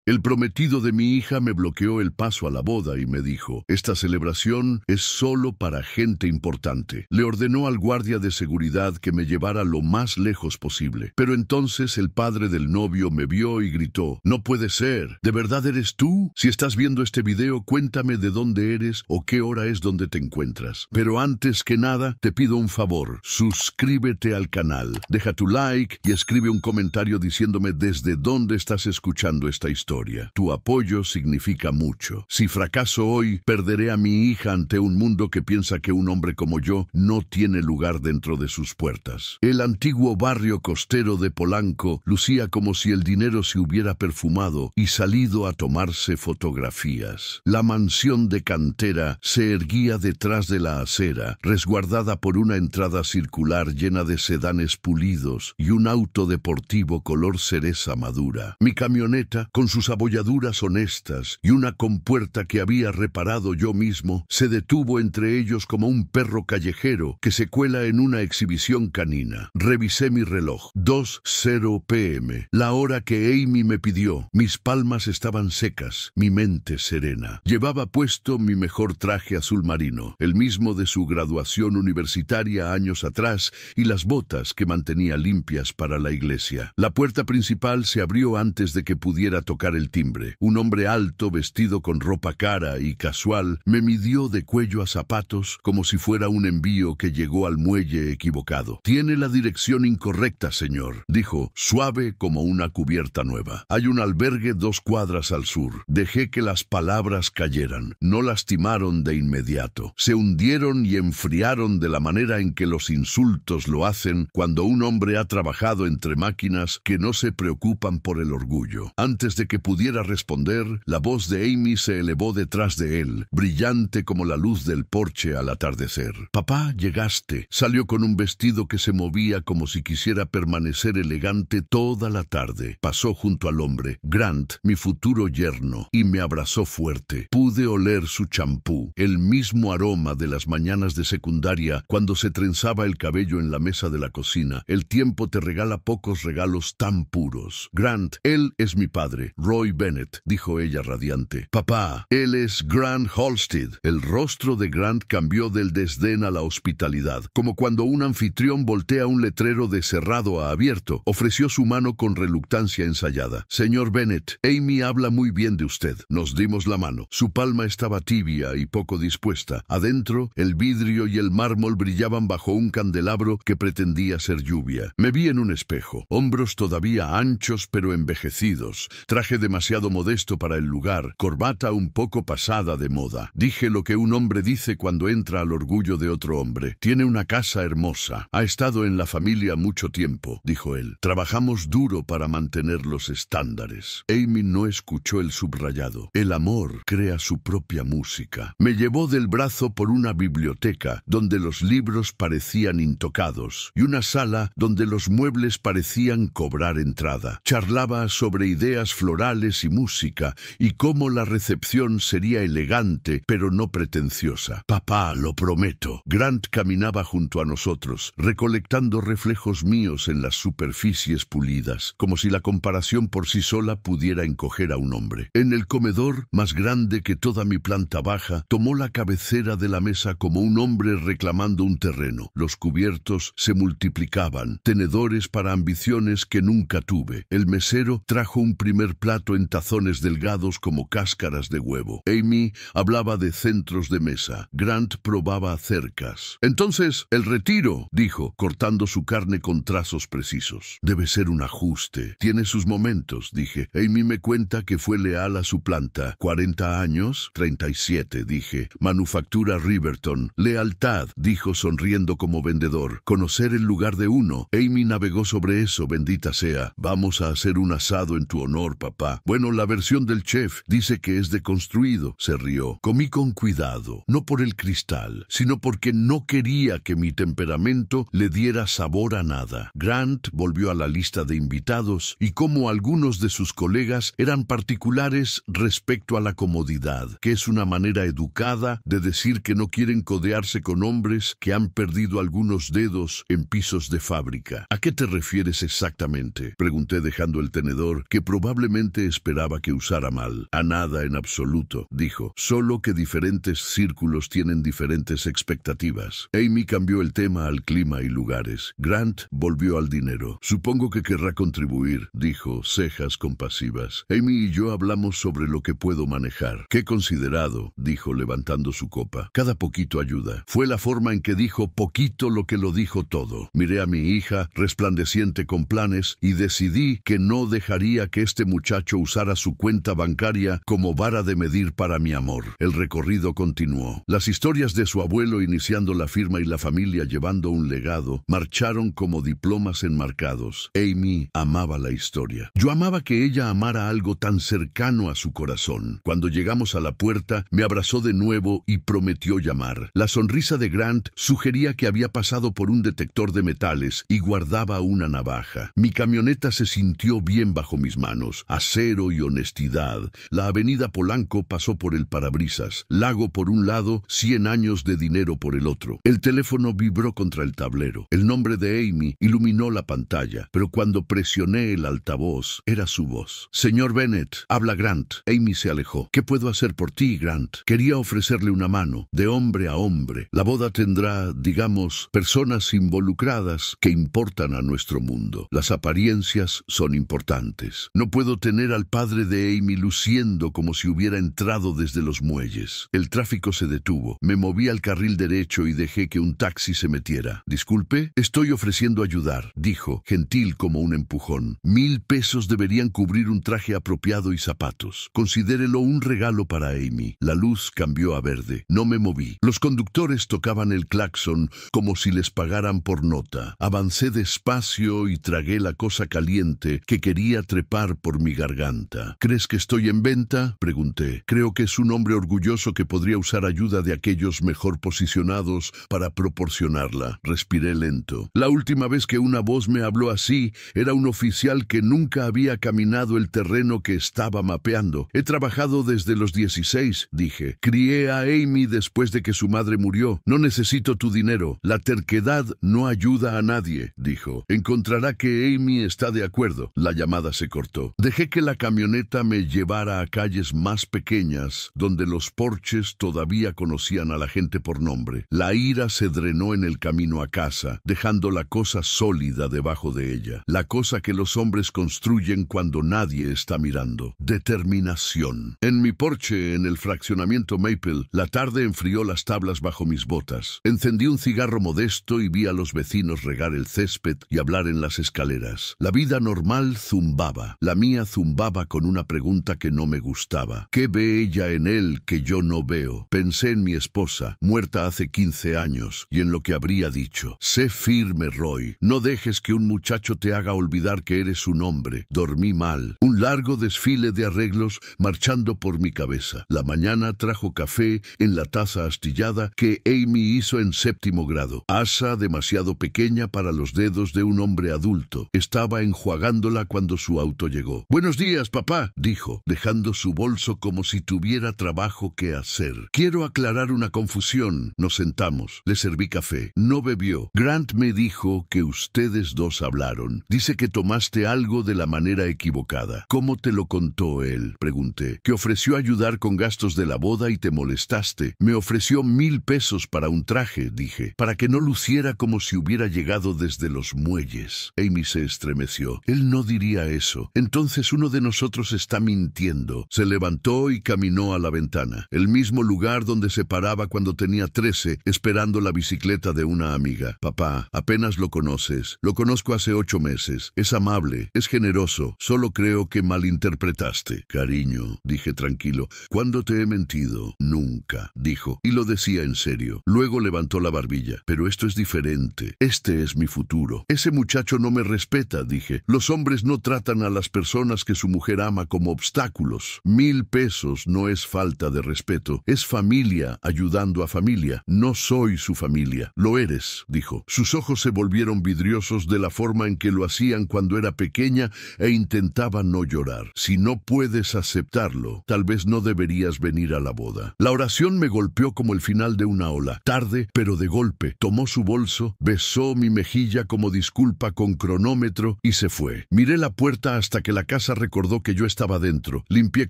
El prometido de mi hija me bloqueó el paso a la boda y me dijo, esta celebración es solo para gente importante. Le ordenó al guardia de seguridad que me llevara lo más lejos posible. Pero entonces el padre del novio me vio y gritó, no puede ser, ¿de verdad eres tú? Si estás viendo este video, cuéntame de dónde eres o qué hora es donde te encuentras. Pero antes que nada, te pido un favor, suscríbete al canal, deja tu like y escribe un comentario diciéndome desde dónde estás escuchando esta historia. Tu apoyo significa mucho. Si fracaso hoy, perderé a mi hija ante un mundo que piensa que un hombre como yo no tiene lugar dentro de sus puertas. El antiguo barrio costero de Polanco lucía como si el dinero se hubiera perfumado y salido a tomarse fotografías. La mansión de cantera se erguía detrás de la acera, resguardada por una entrada circular llena de sedanes pulidos y un auto deportivo color cereza madura. Mi camioneta, con sus abolladuras honestas y una compuerta que había reparado yo mismo, se detuvo entre ellos como un perro callejero que se cuela en una exhibición canina. Revisé mi reloj. 2:00 p.m. La hora que Amy me pidió. Mis palmas estaban secas, mi mente serena. Llevaba puesto mi mejor traje azul marino, el mismo de su graduación universitaria años atrás, y las botas que mantenía limpias para la iglesia. La puerta principal se abrió antes de que pudiera tocar el timbre. Un hombre alto, vestido con ropa cara y casual, me midió de cuello a zapatos como si fuera un envío que llegó al muelle equivocado. Tiene la dirección incorrecta, señor, dijo, suave como una cubierta nueva. Hay un albergue 2 cuadras al sur. Dejé que las palabras cayeran. No lastimaron de inmediato. Se hundieron y enfriaron de la manera en que los insultos lo hacen cuando un hombre ha trabajado entre máquinas que no se preocupan por el orgullo. Antes de que pudiera responder, la voz de Amy se elevó detrás de él, brillante como la luz del porche al atardecer. Papá, llegaste. Salió con un vestido que se movía como si quisiera permanecer elegante toda la tarde. Pasó junto al hombre, Grant, mi futuro yerno, y me abrazó fuerte. Pude oler su champú, el mismo aroma de las mañanas de secundaria cuando se trenzaba el cabello en la mesa de la cocina. El tiempo te regala pocos regalos tan puros. Grant, él es mi padre, Roy Bennett, dijo ella radiante. Papá, él es Grant Halstead. El rostro de Grant cambió del desdén a la hospitalidad, como cuando un anfitrión voltea un letrero de cerrado a abierto. Ofreció su mano con reluctancia ensayada. Señor Bennett, Amy habla muy bien de usted. Nos dimos la mano. Su palma estaba tibia y poco dispuesta. Adentro, el vidrio y el mármol brillaban bajo un candelabro que pretendía ser lluvia. Me vi en un espejo. Hombros todavía anchos pero envejecidos. Traje demasiado modesto para el lugar. Corbata un poco pasada de moda. Dije lo que un hombre dice cuando entra al orgullo de otro hombre. Tiene una casa hermosa. Ha estado en la familia mucho tiempo, dijo él. Trabajamos duro para mantener los estándares. Amy no escuchó el subrayado. El amor crea su propia música. Me llevó del brazo por una biblioteca donde los libros parecían intocados y una sala donde los muebles parecían cobrar entrada. Charlaba sobre ideas florales y música y cómo la recepción sería elegante pero no pretenciosa. Papá, lo prometo. Grant caminaba junto a nosotros, recolectando reflejos míos en las superficies pulidas, como si la comparación por sí sola pudiera encoger a un hombre. En el comedor, más grande que toda mi planta baja, tomó la cabecera de la mesa como un hombre reclamando un terreno. Los cubiertos se multiplicaban, tenedores para ambiciones que nunca tuve. El mesero trajo un primer plato en tazones delgados como cáscaras de huevo. Amy hablaba de centros de mesa. Grant probaba cercas. Entonces, el retiro, dijo, cortando su carne con trazos precisos. Debe ser un ajuste. Tiene sus momentos, dije. Amy me cuenta que fue leal a su planta. 40 años, 37, dije. Manufactura Riverton. Lealtad, dijo sonriendo como vendedor. Conocer el lugar de uno. Amy navegó sobre eso, bendita sea. Vamos a hacer un asado en tu honor, papá. Bueno, la versión del chef dice que es deconstruido. Se rió. Comí con cuidado, no por el cristal, sino porque no quería que mi temperamento le diera sabor a nada. Grant volvió a la lista de invitados y como algunos de sus colegas eran particulares respecto a la comodidad, que es una manera educada de decir que no quieren codearse con hombres que han perdido algunos dedos en pisos de fábrica. ¿A qué te refieres exactamente?, pregunté dejando el tenedor, que probablemente gente esperaba que usara mal. A nada en absoluto, dijo. Solo que diferentes círculos tienen diferentes expectativas. Amy cambió el tema al clima y lugares. Grant volvió al dinero. Supongo que querrá contribuir, dijo, cejas compasivas. Amy y yo hablamos sobre lo que puedo manejar. Qué considerado, dijo levantando su copa. Cada poquito ayuda. Fue la forma en que dijo poquito lo que lo dijo todo. Miré a mi hija, resplandeciente con planes, y decidí que no dejaría que este muchacho usara su cuenta bancaria como vara de medir para mi amor. El recorrido continuó. Las historias de su abuelo iniciando la firma y la familia llevando un legado marcharon como diplomas enmarcados. Amy amaba la historia. Yo amaba que ella amara algo tan cercano a su corazón. Cuando llegamos a la puerta, me abrazó de nuevo y prometió llamar. La sonrisa de Grant sugería que había pasado por un detector de metales y guardaba una navaja. Mi camioneta se sintió bien bajo mis manos. Acero y honestidad. La avenida Polanco pasó por el parabrisas. Lago por un lado, 100 años de dinero por el otro. El teléfono vibró contra el tablero. El nombre de Amy iluminó la pantalla, pero cuando presioné el altavoz, era su voz. Señor Bennett, habla Grant. Amy se alejó. ¿Qué puedo hacer por ti, Grant? Quería ofrecerle una mano, de hombre a hombre. La boda tendrá, digamos, personas involucradas que importan a nuestro mundo. Las apariencias son importantes. No puedo tener al padre de Amy luciendo como si hubiera entrado desde los muelles. El tráfico se detuvo. Me moví al carril derecho y dejé que un taxi se metiera. Disculpe, estoy ofreciendo ayudar, dijo, gentil como un empujón. 1,000 pesos deberían cubrir un traje apropiado y zapatos. Considérelo un regalo para Amy. La luz cambió a verde. No me moví. Los conductores tocaban el claxon como si les pagaran por nota. Avancé despacio y tragué la cosa caliente que quería trepar por mi garganta. ¿Crees que estoy en venta?, pregunté. Creo que es un hombre orgulloso que podría usar ayuda de aquellos mejor posicionados para proporcionarla. Respiré lento. La última vez que una voz me habló así era un oficial que nunca había caminado el terreno que estaba mapeando. He trabajado desde los 16, dije. Crié a Amy después de que su madre murió. No necesito tu dinero. La terquedad no ayuda a nadie, dijo. Encontrará que Amy está de acuerdo. La llamada se cortó. Dejé que la camioneta me llevara a calles más pequeñas, donde los porches todavía conocían a la gente por nombre. La ira se drenó en el camino a casa, dejando la cosa sólida debajo de ella. La cosa que los hombres construyen cuando nadie está mirando. Determinación. En mi porche, en el fraccionamiento Maple, la tarde enfrió las tablas bajo mis botas. Encendí un cigarro modesto y vi a los vecinos regar el césped y hablar en las escaleras. La vida normal zumbaba. La mía zumbaba con una pregunta que no me gustaba. ¿Qué ve ella en él que yo no veo? Pensé en mi esposa, muerta hace 15 años, y en lo que habría dicho. Sé firme, Roy. No dejes que un muchacho te haga olvidar que eres un hombre. Dormí mal. Un largo desfile de arreglos marchando por mi cabeza. La mañana trajo café en la taza astillada que Amy hizo en 7º grado. Asa demasiado pequeña para los dedos de un hombre adulto. Estaba enjuagándola cuando su auto llegó. «Buenos días, papá», dijo, dejando su bolso como si tuviera trabajo que hacer. «Quiero aclarar una confusión». Nos sentamos. Le serví café. No bebió. Grant me dijo que ustedes dos hablaron. Dice que tomaste algo de la manera equivocada. ¿Cómo te lo contó él?, pregunté. Que ofreció ayudar con gastos de la boda y te molestaste. Me ofreció 1,000 pesos para un traje, dije, para que no luciera como si hubiera llegado desde los muelles. Amy se estremeció. Él no diría eso. Entonces uno de nosotros está mintiendo. Se levantó y caminó a la ventana. El mismo lugar donde se paraba cuando tenía 13, esperando la bicicleta de una amiga. Papá, apenas lo conoces. Lo conozco hace 8 meses. Es amable, es generoso. Solo creo que malinterpretaste. Cariño, dije tranquilo. ¿Cuándo te he mentido? Nunca, dijo, y lo decía en serio. Luego levantó la barbilla. Pero esto es diferente. Este es mi futuro. Ese muchacho no me respeta, dije. Los hombres no tratan a las personas que su mujer ama como obstáculos. 1,000 pesos no es falta de respeto. Es familia ayudando a familia. No soy su familia. Lo eres, dijo. Sus ojos se volvieron vidriosos de la forma en que lo hacían cuando era pequeña e intentaba no llorar. Si no puedes aceptarlo, tal vez no deberías venir a la boda. La oración me golpeó como el final de una ola. Tarde, pero de golpe. Tomó su bolso, besó mi mejilla como disculpa con cronómetro y se fue. Miré la puerta hasta que la casa recordó que yo estaba dentro. Limpié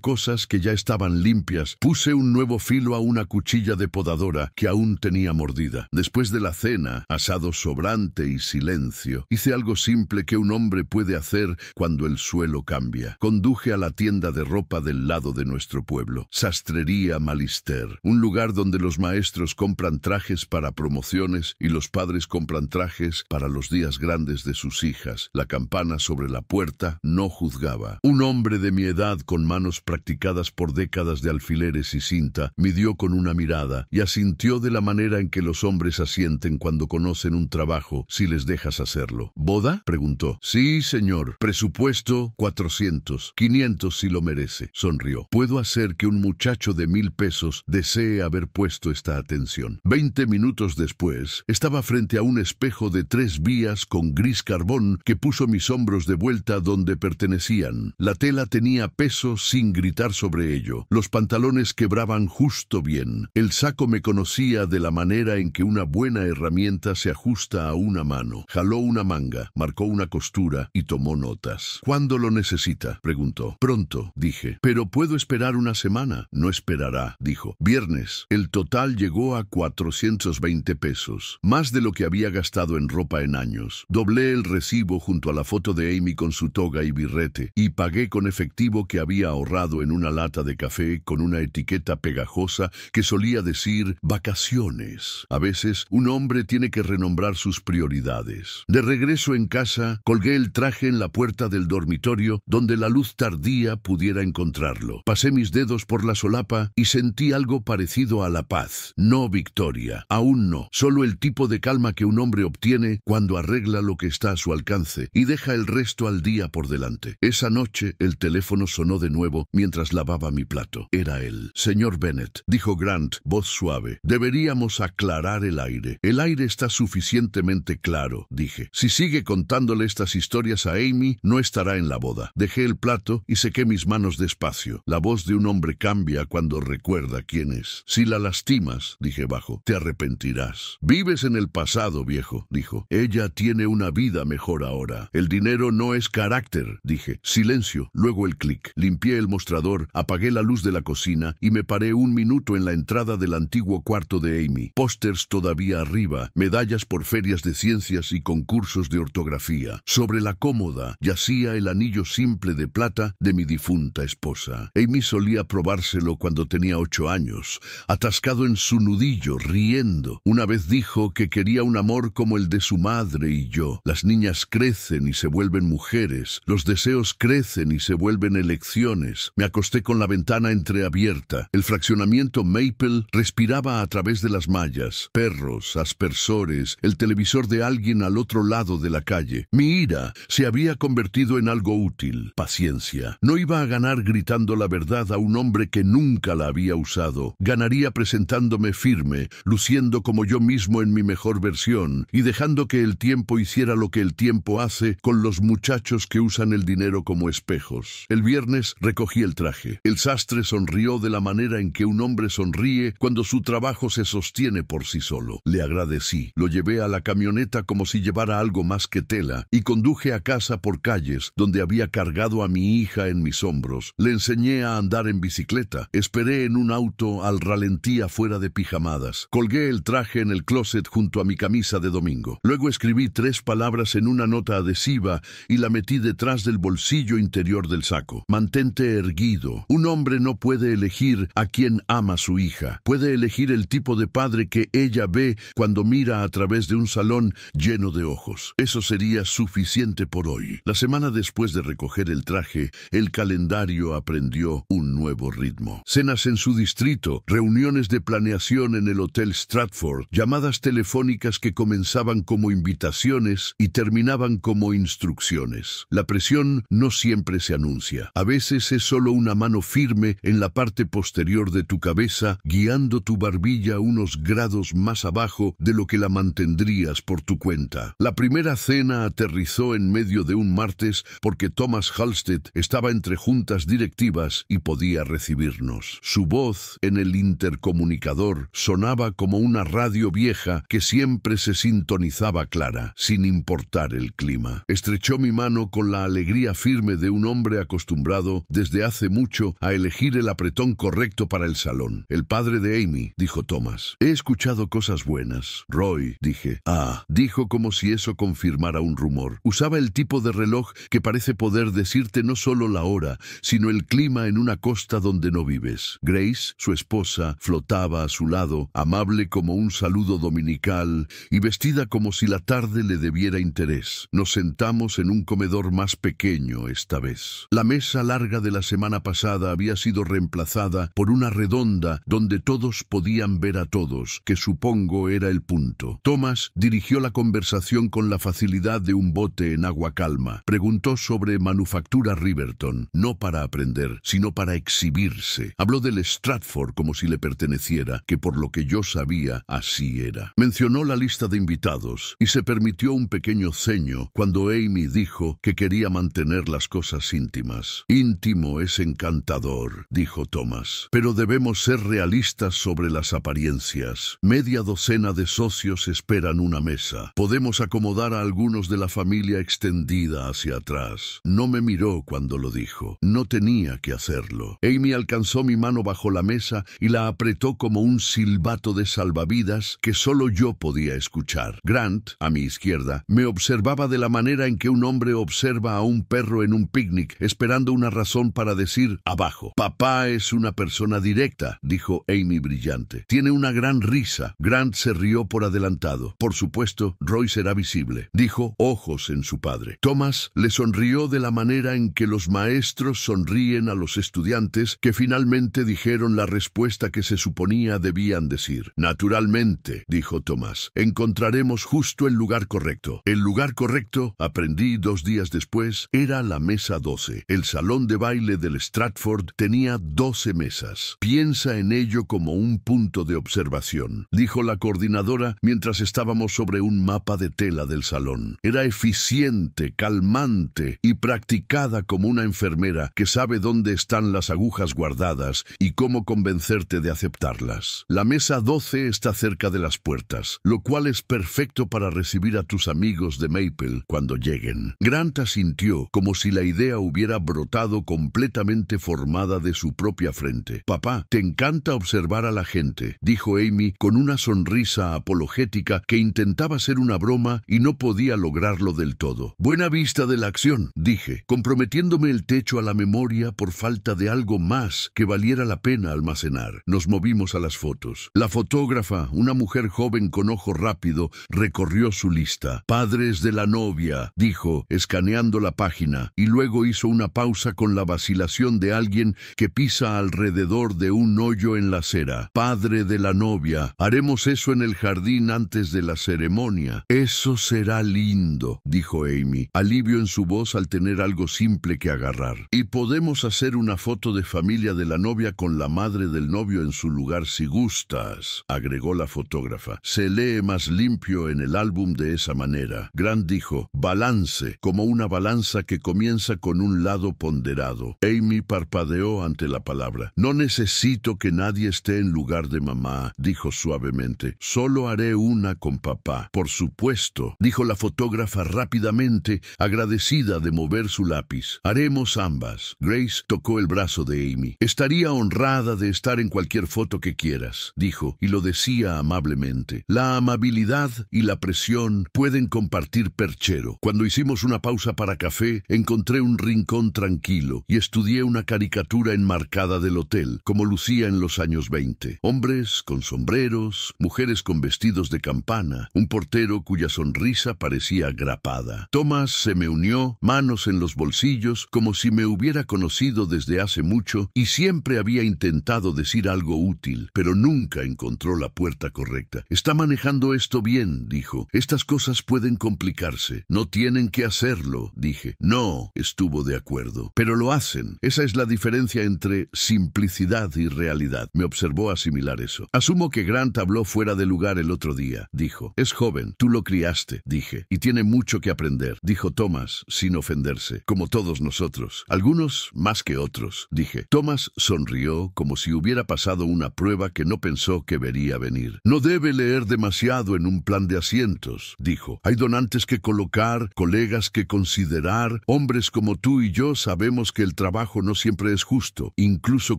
cosas que ya estaban limpias. Puse un nuevo filo a una cuchilla de podadora que aún tenía mordida. Después de la cena, asado sobrante y silencio, hice algo simple que un hombre puede hacer cuando el suelo cambia. Conduje a la tienda de ropa del lado de nuestro pueblo. Sastrería Malister, un lugar donde los maestros compran trajes para promociones y los padres compran trajes para los días grandes de sus hijas. La campana sobre la puerta no juzgaba. Un hombre de mi edad, con manos practicadas por décadas de alfileres y cinta, midió con una mirada y asintió de la manera en que los hombres asienten cuando conocen un trabajo si les dejas hacerlo. ¿Boda?, preguntó. Sí, señor. Presupuesto 400. 500 si lo merece. Sonrió. Puedo hacer que un muchacho de 1000 pesos desee haber puesto esta atención. 20 minutos después, estaba frente a un espejo de 3 vías con gris carbón que puso mis hombros de vuelta donde pertenecían. La tela tenía peso sin gritar sobre ello. Los pantalones quebraban justo bien. El saco me conocía de la manera en que una buena herramienta se ajusta a una mano. Jaló una manga, marcó una costura y tomó notas. ¿Cuándo lo necesita?, preguntó. Pronto, dije. Pero puedo esperar una semana. No esperará, dijo. Viernes. El total llegó a 420 pesos. Más de lo que había gastado en ropa en años. Doblé el recibo junto a la foto de Amy con su toga y birrete y pagué con efectivo que había ahorrado en una lata de café con una etiqueta pegajosa que solía decir vacaciones. A veces, un hombre tiene que renombrar sus prioridades. De regreso en casa, colgué el traje en la puerta del dormitorio donde la luz tardía pudiera encontrarlo. Pasé mis dedos por la solapa y sentí algo parecido a la paz. No victoria, aún no. Solo el tipo de calma que un hombre obtiene cuando arregla lo que está a su alcance y deja el resto al día por delante. Esa noche, el teléfono sonó de nuevo mientras lavaba mi plato. Era él. Señor Bennett, dijo Grant, voz suave. Deberíamos aclarar el aire. El aire está suficientemente claro, dije. Si sigue contándole estas historias a Amy, no estará en la boda. Dejé el plato y sequé mis manos despacio. La voz de un hombre cambia cuando recuerda quién es. Si la lastimas, dije bajo, te arrepentirás. Vives en el pasado, viejo, dijo. Ella tiene una vida mejor ahora. El dinero no es carácter, dije. Silencio, luego el clic. Limpié el mostrador, apagué la luz de la cocina y me paré un minuto en la entrada del antiguo cuarto de Amy. Pósters todavía arriba, medallas por ferias de ciencias y concursos de ortografía. Sobre la cómoda yacía el anillo simple de plata de mi difunta esposa. Amy solía probárselo cuando tenía 8 años, atascado en su nudillo, riendo. Una vez dijo que quería un amor como el de su madre y yo. Las niñas crecen y se vuelven mujeres. Los deseos crecen y se vuelven elecciones. Me acosté con la ventana entreabierta. El fraccionamiento Maple respiraba a través de las mallas. Perros, aspersores, el televisor de alguien al otro lado de la calle. Mi ira se había convertido en algo útil. Paciencia. No iba a ganar gritando la verdad a un hombre que nunca la había usado. Ganaría presentándome firme, luciendo como yo mismo en mi mejor versión y dejando que el tiempo hiciera lo que el tiempo hace con los muchachos que usan el dinero como espejos. El viernes recogí el traje. El sastre sonrió de la manera en que un hombre sonríe cuando su trabajo se sostiene por sí solo. Le agradecí. Lo llevé a la camioneta como si llevara algo más que tela y conduje a casa por calles donde había cargado a mi hija en mis hombros. Le enseñé a andar en bicicleta. Esperé en un auto al ralentí afuera de pijamadas. Colgué el traje en el closet junto a mi camisa de domingo. Luego escribí 3 palabras en una nota adhesiva y la metí detrás del bolsillo interior del saco. Mantente erguido. Un hombre no puede elegir a quién ama a su hija. Puede elegir el tipo de padre que ella ve cuando mira a través de un salón lleno de ojos. Eso sería suficiente por hoy. La semana después de recoger el traje, el calendario aprendió un nuevo ritmo. Cenas en su distrito, reuniones de planeación en el Hotel Stratford, llamadas telefónicas que comenzaban como invitaciones y terminaban como instrucciones. La presión no siempre se anuncia. A veces es solo una mano firme en la parte posterior de tu cabeza, guiando tu barbilla unos grados más abajo de lo que la mantendrías por tu cuenta. La primera cena aterrizó en medio de un martes porque Thomas Halstead estaba entre juntas directivas y podía recibirnos. Su voz en el intercomunicador sonaba como una radio vieja que siempre se sintonizaba clara, sin importar el clima. Estrechó mi mano con la alegría firme de de un hombre acostumbrado desde hace mucho a elegir el apretón correcto para el salón. El padre de Amy, dijo Thomas. He escuchado cosas buenas. Roy, dije. Dijo como si eso confirmara un rumor. Usaba el tipo de reloj que parece poder decirte no solo la hora, sino el clima en una costa donde no vives. Grace, su esposa, flotaba a su lado, amable como un saludo dominical y vestida como si la tarde le debiera interés. Nos sentamos en un comedor más pequeño esta vez. La mesa larga de la semana pasada había sido reemplazada por una redonda donde todos podían ver a todos, que supongo era el punto. Thomas dirigió la conversación con la facilidad de un bote en agua calma. Preguntó sobre manufactura Riverton, no para aprender, sino para exhibirse. Habló del Stratford como si le perteneciera, que por lo que yo sabía, así era. Mencionó la lista de invitados y se permitió un pequeño ceño cuando Amy dijo que quería mantener las cosas íntimas. Íntimo es encantador, dijo Thomas, pero debemos ser realistas sobre las apariencias. Media docena de socios esperan una mesa. Podemos acomodar a algunos de la familia extendida hacia atrás. No me miró cuando lo dijo. No tenía que hacerlo. Amy alcanzó mi mano bajo la mesa y la apretó como un silbato de salvavidas que solo yo podía escuchar. Grant, a mi izquierda, me observaba de la manera en que un hombre observa a un perro en un picnic, esperando una razón para decir abajo. Papá es una persona directa, dijo Amy brillante. Tiene una gran risa. Grant se rió por adelantado. Por supuesto, Roy será visible. Dijo ojos en su padre. Thomas le sonrió de la manera en que los maestros sonríen a los estudiantes que finalmente dijeron la respuesta que se suponía debían decir. Naturalmente, dijo Thomas, encontraremos justo el lugar correcto. El lugar correcto, aprendí 2 días después, era la mesa 12. El salón de baile del Stratford tenía 12 mesas. Piensa en ello como un punto de observación, dijo la coordinadora mientras estábamos sobre un mapa de tela del salón. Era eficiente, calmante y practicada como una enfermera que sabe dónde están las agujas guardadas y cómo convencerte de aceptarlas. La mesa 12 está cerca de las puertas, lo cual es perfecto para recibir a tus amigos de Maple cuando lleguen. Grant asintió como si la idea hubiera brotado completamente formada de su propia frente. Papá, te encanta observar a la gente, dijo Amy con una sonrisa apologética que intentaba ser una broma y no podía lograrlo del todo. Buena vista de la acción, dije, comprometiéndome el techo a la memoria por falta de algo más que valiera la pena almacenar. Nos movimos a las fotos. La fotógrafa, una mujer joven con ojo rápido, recorrió su lista. Padres de la novia, dijo, escaneando la página, y luego hizo una pausa con la vacilación de alguien que pisa alrededor de un hoyo en la acera. Padre de la novia, haremos eso en el jardín antes de la ceremonia. Eso será lindo, dijo Amy, alivio en su voz al tener algo simple que agarrar. Y podemos hacer una foto de familia de la novia con la madre del novio en su lugar si gustas, agregó la fotógrafa. Se lee más limpio en el álbum de esa manera. Grant dijo, balance, como una balanza que comienza con un lado ponderado. Amy parpadeó ante la palabra. No necesito que nadie esté en lugar de mamá, dijo suavemente. Solo haré una con papá. Por supuesto, dijo la fotógrafa rápidamente, agradecida de mover su lápiz. Haremos ambas. Grace tocó el brazo de Amy. Estaría honrada de estar en cualquier foto que quieras, dijo, y lo decía amablemente. La amabilidad y la presión pueden compartir perchero. Cuando hicimos una pausa para café, encontré un rincón tranquilo y estudié una caricatura enmarcada del hotel, como lucía en los años 20. Hombres con sombreros, mujeres con vestidos de campana, un portero cuya sonrisa parecía grapada. Thomas se me unió, manos en los bolsillos, como si me hubiera conocido desde hace mucho y siempre había intentado decir algo útil, pero nunca encontró la puerta correcta. Está manejando esto bien, dijo. Estas cosas pueden complicarse. No tienen que hacerlo, dije. No, estuvo de acuerdo. Pero lo hacen. Esa es la diferencia entre simplicidad y realidad. Me observó asimilar eso. Asumo que Grant habló fuera de lugar el otro día, dijo. Es joven, tú lo criaste, dije, y tiene mucho que aprender, dijo Thomas, sin ofenderse, como todos nosotros. Algunos más que otros, dije. Thomas sonrió como si hubiera pasado una prueba que no pensó que vería venir. No debe leer demasiado en un plan de asientos, dijo. Hay donantes que colocar, colegas que considerar, hombres Hombres como tú y yo sabemos que el trabajo no siempre es justo, incluso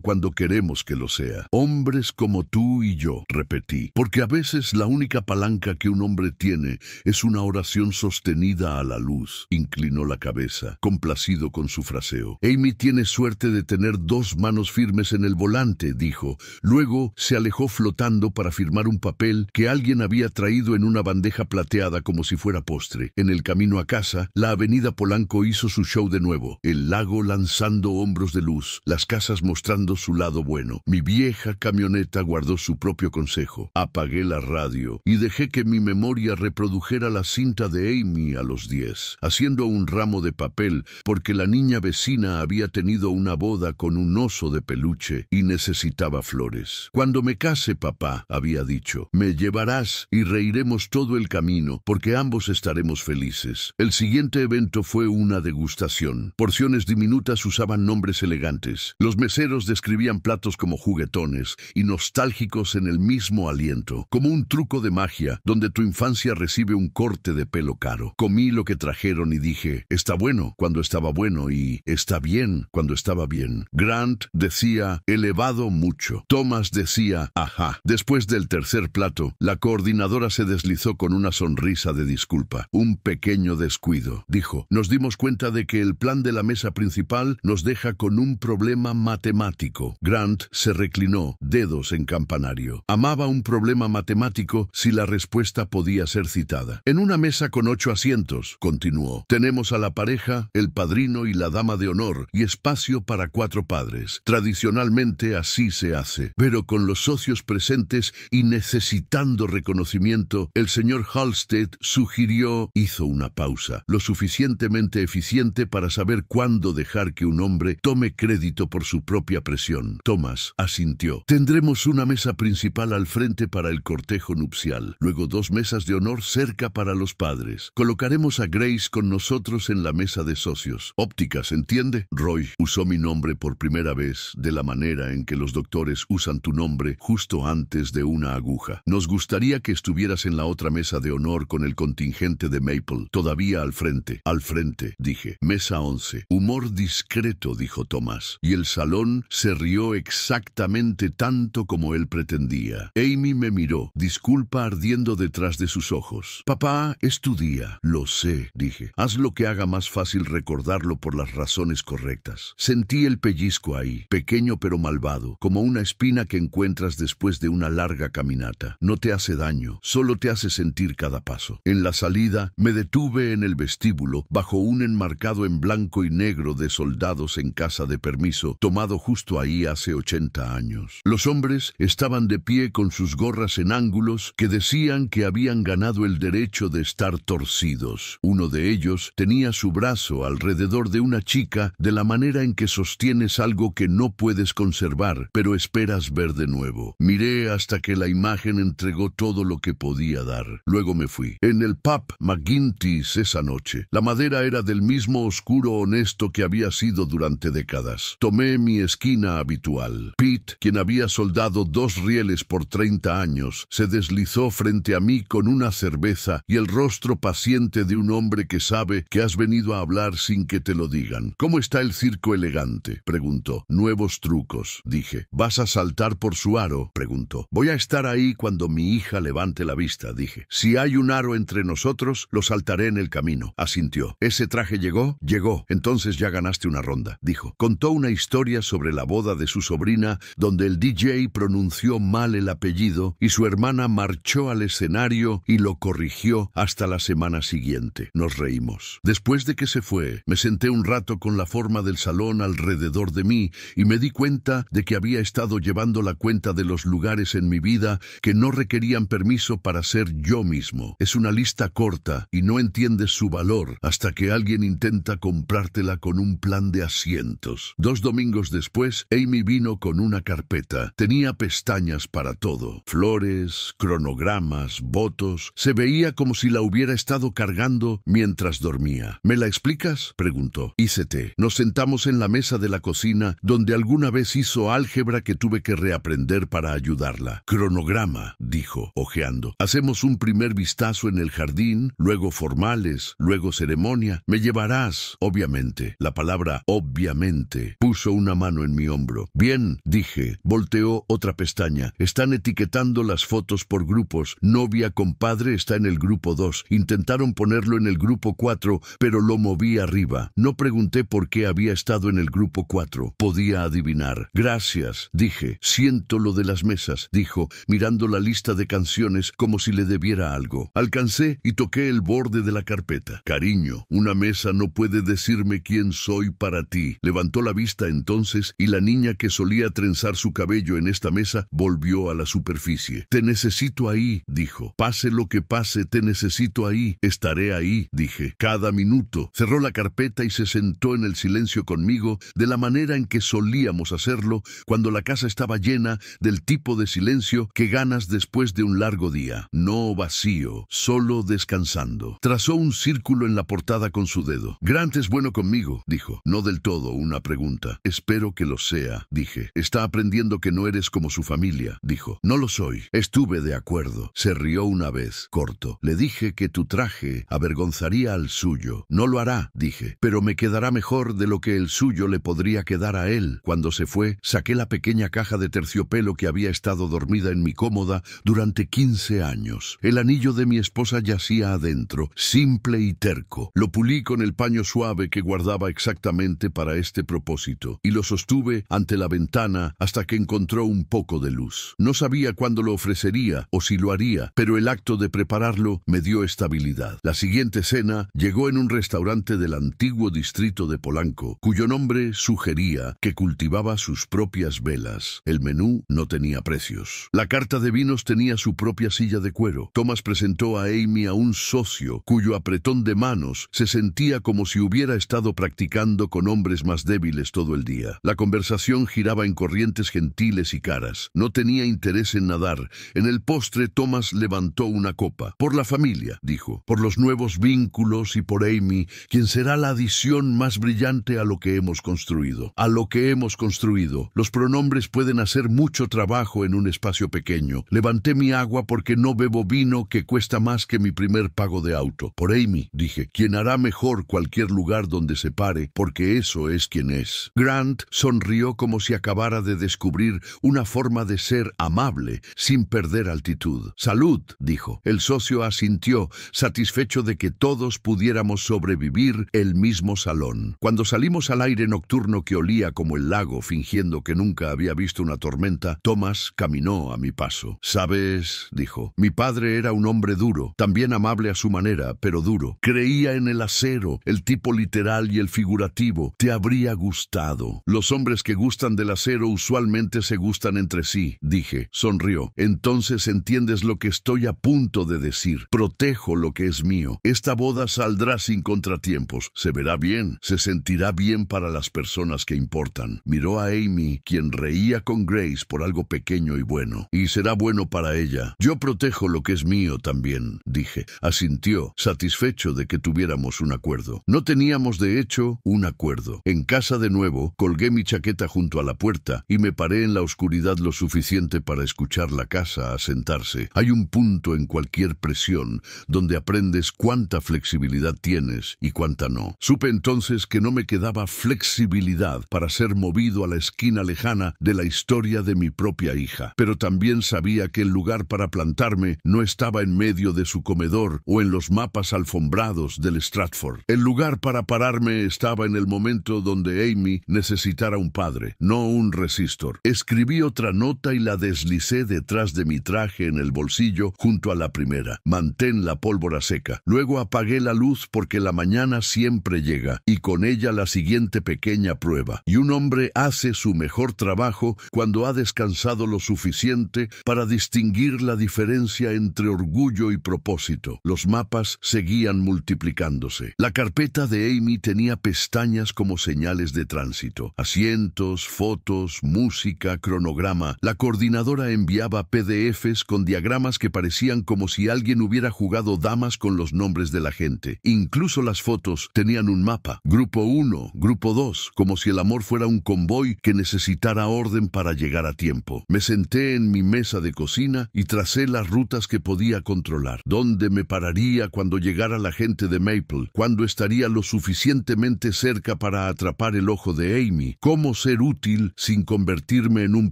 cuando queremos que lo sea. Hombres como tú y yo, repetí, porque a veces la única palanca que un hombre tiene es una oración sostenida a la luz. Inclinó la cabeza, complacido con su fraseo. Amy tiene suerte de tener 2 manos firmes en el volante, dijo. Luego se alejó flotando para firmar un papel que alguien había traído en una bandeja plateada como si fuera postre. En el camino a casa, la avenida Polanco hizo su show de nuevo. El lago lanzando hombros de luz, las casas mostrando su lado bueno. Mi vieja camioneta guardó su propio consejo. Apagué la radio y dejé que mi memoria reprodujera la cinta de Amy a los 10, haciendo un ramo de papel porque la niña vecina había tenido una boda con un oso de peluche y necesitaba flores. Cuando me case, papá, había dicho, me llevarás y reiremos todo el camino porque ambos estaremos felices. El siguiente evento fue una degustación. Porciones diminutas usaban nombres elegantes. Los meseros describían platos como juguetones y nostálgicos en el mismo aliento, como un truco de magia donde tu infancia recibe un corte de pelo caro. Comí lo que trajeron y dije, está bueno cuando estaba bueno y está bien cuando estaba bien. Grant decía, elevado mucho. Thomas decía, ajá. Después del tercer plato, la coordinadora se deslizó con una sonrisa de disculpa. Un pequeño descuido, dijo. Nos dimos cuenta de que el plan de la mesa principal nos deja con un problema matemático. Grant se reclinó, dedos en campanario. Amaba un problema matemático si la respuesta podía ser citada. En una mesa con 8 asientos, continuó, tenemos a la pareja, el padrino y la dama de honor, y espacio para 4 padres. Tradicionalmente así se hace, pero con los socios presentes y necesitando reconocimiento, el señor Halstead sugirió, hizo una pausa, lo suficientemente eficiente para saber cuándo dejar que un hombre tome crédito por su propia presión. Thomas asintió. Tendremos una mesa principal al frente para el cortejo nupcial, luego 2 mesas de honor cerca para los padres. Colocaremos a Grace con nosotros en la mesa de socios. Ópticas, ¿entiende? Roy usó mi nombre por primera vez de la manera en que los doctores usan tu nombre justo antes de una aguja. Nos gustaría que estuvieras en la otra mesa de honor con el contingente de Maple, todavía al frente. Al frente, dije. Mesa 11. Humor discreto, dijo Thomas, y el salón se rió exactamente tanto como él pretendía. Amy me miró, disculpa ardiendo detrás de sus ojos. Papá, es tu día. Lo sé, dije. Haz lo que haga más fácil recordarlo por las razones correctas. Sentí el pellizco ahí, pequeño pero malvado, como una espina que encuentras después de una larga caminata. No te hace daño, solo te hace sentir cada paso. En la salida, me detuve en el vestíbulo, bajo un enmarcado en blanco y negro de soldados en casa de permiso, tomado justo ahí hace 80 años. Los hombres estaban de pie con sus gorras en ángulos que decían que habían ganado el derecho de estar torcidos. Uno de ellos tenía su brazo alrededor de una chica de la manera en que sostienes algo que no puedes conservar, pero esperas ver de nuevo. Miré hasta que la imagen entregó todo lo que podía dar. Luego me fui. En el pub McGinty's esa noche, la madera era del mismo oscuro honesto que había sido durante décadas. Tomé mi esquina habitual. Pete, quien había soldado 2 rieles por 30 años, se deslizó frente a mí con una cerveza y el rostro paciente de un hombre que sabe que has venido a hablar sin que te lo digan. ¿Cómo está el circo elegante?, preguntó. Nuevos trucos, dije. ¿Vas a saltar por su aro?, preguntó. Voy a estar ahí cuando mi hija levante la vista, dije. Si hay un aro entre nosotros, lo saltaré en el camino, asintió. ¿Ese traje llegó? Llegó. Entonces ya ganaste una ronda, dijo. Contó una historia sobre la boda de su sobrina, donde el DJ pronunció mal el apellido y su hermana marchó al escenario y lo corrigió hasta la semana siguiente. Nos reímos. Después de que se fue, me senté un rato con la forma del salón alrededor de mí y me di cuenta de que había estado llevando la cuenta de los lugares en mi vida que no requerían permiso para ser yo mismo. Es una lista corta y no entiendes su valor hasta que alguien intenta comprártela con un plan de asientos. 2 domingos después, Amy vino con una carpeta. Tenía pestañas para todo. Flores, cronogramas, votos. Se veía como si la hubiera estado cargando mientras dormía. ¿Me la explicas?, preguntó. Hice té. Nos sentamos en la mesa de la cocina, donde alguna vez hizo álgebra que tuve que reaprender para ayudarla. Cronograma, dijo, hojeando. Hacemos un primer vistazo en el jardín, luego formales, luego ceremonia. Me llevarás, Tomás, obviamente, la palabra obviamente, puso una mano en mi hombro. Bien, dije, volteó otra pestaña. Están etiquetando las fotos por grupos. Novia con padre está en el grupo 2. Intentaron ponerlo en el grupo 4, pero lo moví arriba. No pregunté por qué había estado en el grupo 4. Podía adivinar. Gracias, dije. Siento lo de las mesas, dijo, mirando la lista de canciones como si le debiera algo. Alcancé y toqué el borde de la carpeta. Cariño, una mesa no puede decirme quién soy para ti. Levantó la vista entonces y la niña que solía trenzar su cabello en esta mesa volvió a la superficie. Te necesito ahí, dijo. Pase lo que pase, te necesito ahí. Estaré ahí, dije. Cada minuto. Cerró la carpeta y se sentó en el silencio conmigo de la manera en que solíamos hacerlo cuando la casa estaba llena del tipo de silencio que ganas después de un largo día. No vacío, solo descansando. Trazó un círculo en la portada con su dedo. Grant es bueno conmigo, dijo. No del todo, una pregunta. Espero que lo sea, dije. Está aprendiendo que no eres como su familia, dijo. No lo soy. Estuve de acuerdo. Se rió una vez, corto. Le dije que tu traje avergonzaría al suyo. No lo hará, dije, pero me quedará mejor de lo que el suyo le podría quedar a él. Cuando se fue, saqué la pequeña caja de terciopelo que había estado dormida en mi cómoda durante 15 años. El anillo de mi esposa yacía adentro, simple y terco. Lo pulí con el paño suave que guardaba exactamente para este propósito, y lo sostuve ante la ventana hasta que encontró un poco de luz. No sabía cuándo lo ofrecería o si lo haría, pero el acto de prepararlo me dio estabilidad. La siguiente cena llegó en un restaurante del antiguo distrito de Polanco, cuyo nombre sugería que cultivaba sus propias velas. El menú no tenía precios. La carta de vinos tenía su propia silla de cuero. Thomas presentó a Amy a un socio cuyo apretón de manos se sentía como si hubiera estado practicando con hombres más débiles todo el día. La conversación giraba en corrientes gentiles y caras. No tenía interés en nadar. En el postre, Thomas levantó una copa. Por la familia, dijo, por los nuevos vínculos y por Amy, quien será la adición más brillante a lo que hemos construido. A lo que hemos construido. Los pronombres pueden hacer mucho trabajo en un espacio pequeño. Levanté mi agua porque no bebo vino que cuesta más que mi primer pago de auto. Por Amy, dije, quien hará mejor cualquier lugar donde se pare, porque eso es quien es. Grant sonrió como si acabara de descubrir una forma de ser amable, sin perder altitud. Salud, dijo. El socio asintió, satisfecho de que todos pudiéramos sobrevivir el mismo salón. Cuando salimos al aire nocturno que olía como el lago, fingiendo que nunca había visto una tormenta, Thomas caminó a mi paso. ¿Sabes?, dijo. Mi padre era un hombre duro, también amable a su manera, pero duro. Creía en el acero, el tipo literal y el figurativo. Te habría gustado. Los hombres que gustan del acero usualmente se gustan entre sí, dije. Sonrió. Entonces entiendes lo que estoy a punto de decir. Protejo lo que es mío. Esta boda saldrá sin contratiempos. Se verá bien. Se sentirá bien para las personas que importan. Miró a Amy, quien reía con Grace por algo pequeño y bueno. Y será bueno para ella. Yo protejo lo que es mío también, dije. Asintió, satisfecho de que tuviéramos un acuerdo. No teníamos, de hecho, un acuerdo. En casa de nuevo, colgué mi chaqueta junto a la puerta y me paré en la oscuridad lo suficiente para escuchar la casa asentarse. Hay un punto en cualquier presión donde aprendes cuánta flexibilidad tienes y cuánta no. Supe entonces que no me quedaba flexibilidad para ser movido a la esquina lejana de la historia de mi propia hija, pero también sabía que el lugar para plantarme no estaba en medio de su comedor o en los mapas alfombrados del Stratford. El lugar para pararme estaba en el momento donde Amy necesitara un padre, no un resistor. Escribí otra nota y la deslicé detrás de mi traje en el bolsillo junto a la primera. Mantén la pólvora seca. Luego apagué la luz porque la mañana siempre llega y con ella la siguiente pequeña prueba. Y un hombre hace su mejor trabajo cuando ha descansado lo suficiente para distinguir la diferencia entre orgullo y propósito. Los mapas seguían multiplicándose. La carpeta de Amy tenía pestañas como señales de tránsito. Asientos, fotos, música, cronograma. La coordinadora enviaba PDFs con diagramas que parecían como si alguien hubiera jugado damas con los nombres de la gente. Incluso las fotos tenían un mapa. Grupo 1, Grupo 2, como si el amor fuera un convoy que necesitara orden para llegar a tiempo. Me senté en mi mesa de cocina y tracé las rutas que podía controlar. ¿Dónde me pararía cuando llegara la gente de Maple? ¿Cuándo estaría estaría lo suficientemente cerca para atrapar el ojo de Amy. ¿Cómo ser útil sin convertirme en un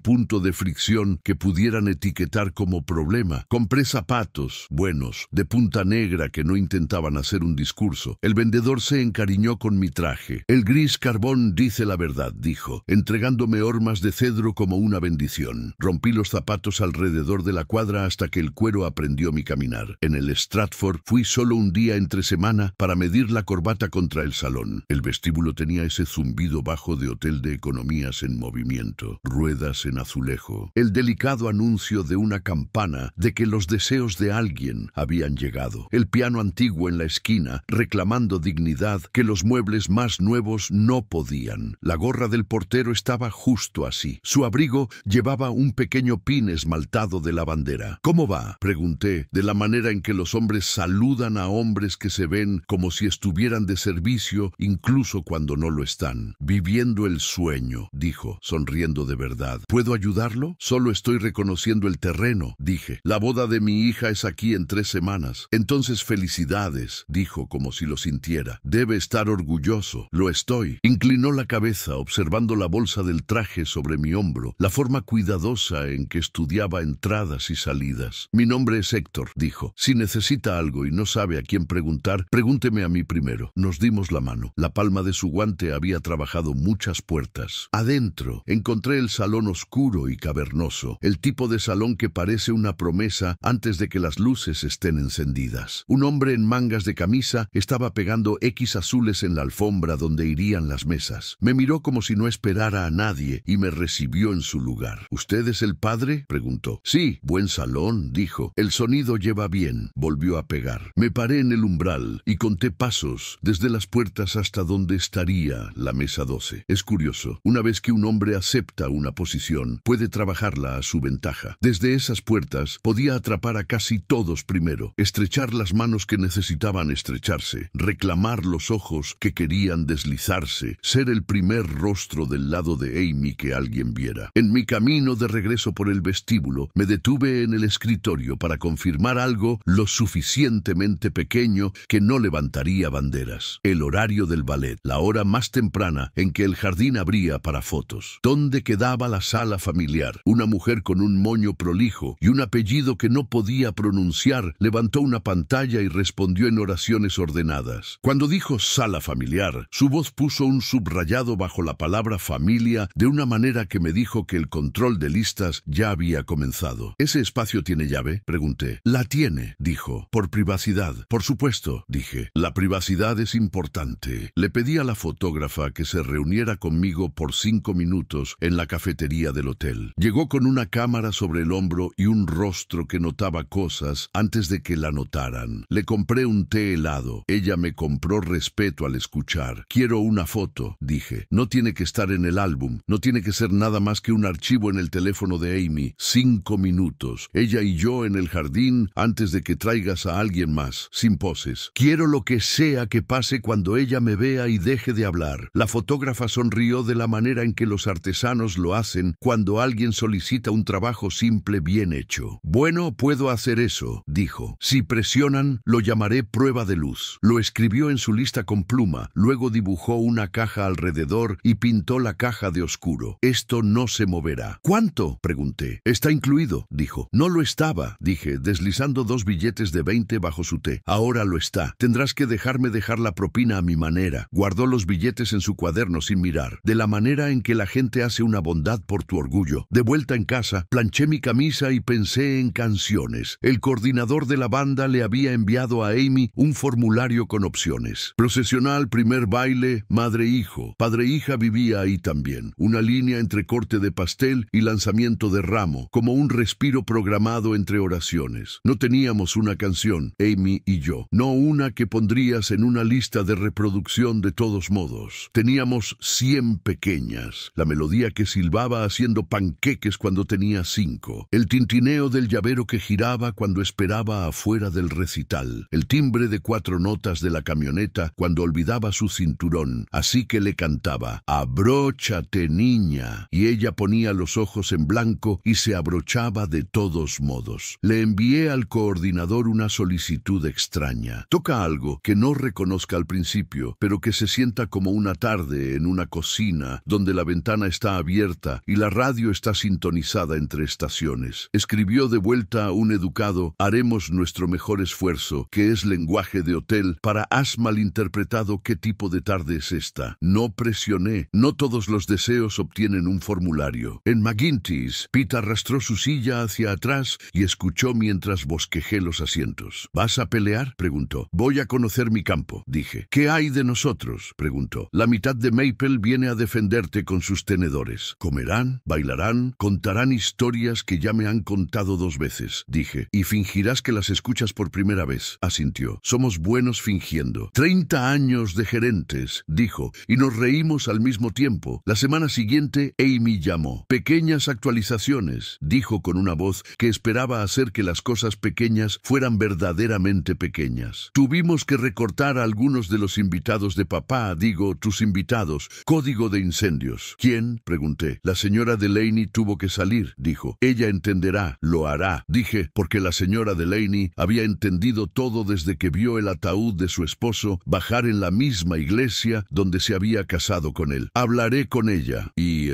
punto de fricción que pudieran etiquetar como problema? Compré zapatos buenos, de punta negra, que no intentaban hacer un discurso. El vendedor se encariñó con mi traje. El gris carbón dice la verdad, dijo, entregándome hormas de cedro como una bendición. Rompí los zapatos alrededor de la cuadra hasta que el cuero aprendió mi caminar. En el Stratford fui solo un día entre semana para medir la corbata contra el salón. El vestíbulo tenía ese zumbido bajo de hotel de economías en movimiento, ruedas en azulejo, el delicado anuncio de una campana de que los deseos de alguien habían llegado, el piano antiguo en la esquina reclamando dignidad que los muebles más nuevos no podían. La gorra del portero estaba justo así. Su abrigo llevaba un pequeño pin esmaltado de la bandera. ¿Cómo va?, pregunté, de la manera en que los hombres saludan a hombres que se ven como si estuvieran de servicio incluso cuando no lo están. Viviendo el sueño, dijo, sonriendo de verdad. ¿Puedo ayudarlo? Solo estoy reconociendo el terreno, dije. La boda de mi hija es aquí en 3 semanas. Entonces felicidades, dijo como si lo sintiera. Debe estar orgulloso. Lo estoy. Inclinó la cabeza observando la bolsa del traje sobre mi hombro, la forma cuidadosa en que estudiaba entradas y salidas. Mi nombre es Héctor, dijo. Si necesita algo y no sabe a quién preguntar, pregúnteme a mí primero. Nos dimos la mano. La palma de su guante había trabajado muchas puertas. Adentro encontré el salón oscuro y cavernoso, el tipo de salón que parece una promesa antes de que las luces estén encendidas. Un hombre en mangas de camisa estaba pegando X azules en la alfombra donde irían las mesas. Me miró como si no esperara a nadie y me recibió en su lugar. ¿Usted es el padre?, preguntó. Sí, buen salón, dijo. El sonido lleva bien. Volvió a pegar. Me paré en el umbral y conté pasos desde las puertas hasta donde estaría la mesa 12. Es curioso, una vez que un hombre acepta una posición, puede trabajarla a su ventaja. Desde esas puertas podía atrapar a casi todos primero, estrechar las manos que necesitaban estrecharse, reclamar los ojos que querían deslizarse, ser el primer rostro del lado de Amy que alguien viera. En mi camino de regreso por el vestíbulo, me detuve en el escritorio para confirmar algo lo suficientemente pequeño que no levantaría banderas. El horario del ballet, la hora más temprana en que el jardín abría para fotos. ¿Dónde quedaba la sala familiar? Una mujer con un moño prolijo y un apellido que no podía pronunciar levantó una pantalla y respondió en oraciones ordenadas. Cuando dijo sala familiar, su voz puso un subrayado bajo la palabra familia de una manera que me dijo que el control de listas ya había comenzado. ¿Ese espacio tiene llave?, pregunté. La tiene, dijo. Por privacidad. Por supuesto, dije. La privacidad es importante. Le pedí a la fotógrafa que se reuniera conmigo por 5 minutos en la cafetería del hotel. Llegó con una cámara sobre el hombro y un rostro que notaba cosas antes de que la notaran. Le compré un té helado. Ella me compró respeto al escuchar. Quiero una foto, dije. No tiene que estar en el álbum. No tiene que ser nada más que un archivo en el teléfono de Amy. 5 minutos. Ella y yo en el jardín antes de que traigas a alguien más. Sin poses. Quiero lo que sea que pase cuando ella me vea y deje de hablar. La fotógrafa sonrió de la manera en que los artesanos lo hacen cuando alguien solicita un trabajo simple bien hecho. Bueno, puedo hacer eso, dijo. Si presionan, lo llamaré prueba de luz. Lo escribió en su lista con pluma, luego dibujó una caja alrededor y pintó la caja de oscuro. Esto no se moverá. ¿Cuánto?, pregunté. Está incluido, dijo. No lo estaba, dije, deslizando 2 billetes de 20 bajo su té. Ahora lo está. Tendrás que dejarme dejar la propina a mi manera. Guardó los billetes en su cuaderno sin mirar, de la manera en que la gente hace una bondad por tu orgullo. De vuelta en casa, planché mi camisa y pensé en canciones. El coordinador de la banda le había enviado a Amy un formulario con opciones. Procesional, primer baile, madre-hijo. Padre-hija vivía ahí también. Una línea entre corte de pastel y lanzamiento de ramo, como un respiro programado entre oraciones. No teníamos una canción, Amy y yo. No una que pondrías en una lista de reproducción de todos modos. Teníamos 100 pequeñas. La melodía que silbaba haciendo panqueques cuando tenía 5. El tintineo del llavero que giraba cuando esperaba afuera del recital. El timbre de 4 notas de la camioneta cuando olvidaba su cinturón. Así que le cantaba, abróchate, niña. Y ella ponía los ojos en blanco y se abrochaba de todos modos. Le envié al coordinador una solicitud extraña. Toca algo que no reconozco brusca al principio, pero que se sienta como una tarde en una cocina donde la ventana está abierta y la radio está sintonizada entre estaciones. Escribió de vuelta un educado: haremos nuestro mejor esfuerzo, que es lenguaje de hotel, para has malinterpretado qué tipo de tarde es esta. No presioné. No todos los deseos obtienen un formulario. En McGinty's, Pete arrastró su silla hacia atrás y escuchó mientras bosquejé los asientos. ¿Vas a pelear?, preguntó. Voy a conocer mi campo, dije. ¿Qué hay de nosotros?, preguntó. La mitad de Maple viene a defenderte con sus tenedores. Comerán, bailarán, contarán historias que ya me han contado 2 veces, dije. Y fingirás que las escuchas por primera vez, asintió. Somos buenos fingiendo. 30 años de gerentes, dijo, y nos reímos al mismo tiempo. La semana siguiente, Amy llamó. Pequeñas actualizaciones, dijo con una voz que esperaba hacer que las cosas pequeñas fueran verdaderamente pequeñas. Tuvimos que recortar a algunos de los invitados de papá, digo, tus invitados. Código de incendios. ¿Quién?, pregunté. La señora Delaney tuvo que salir, dijo. Ella entenderá, lo hará, dije, porque la señora Delaney había entendido todo desde que vio el ataúd de su esposo bajar en la misma iglesia donde se había casado con él. Hablaré con ella. Y,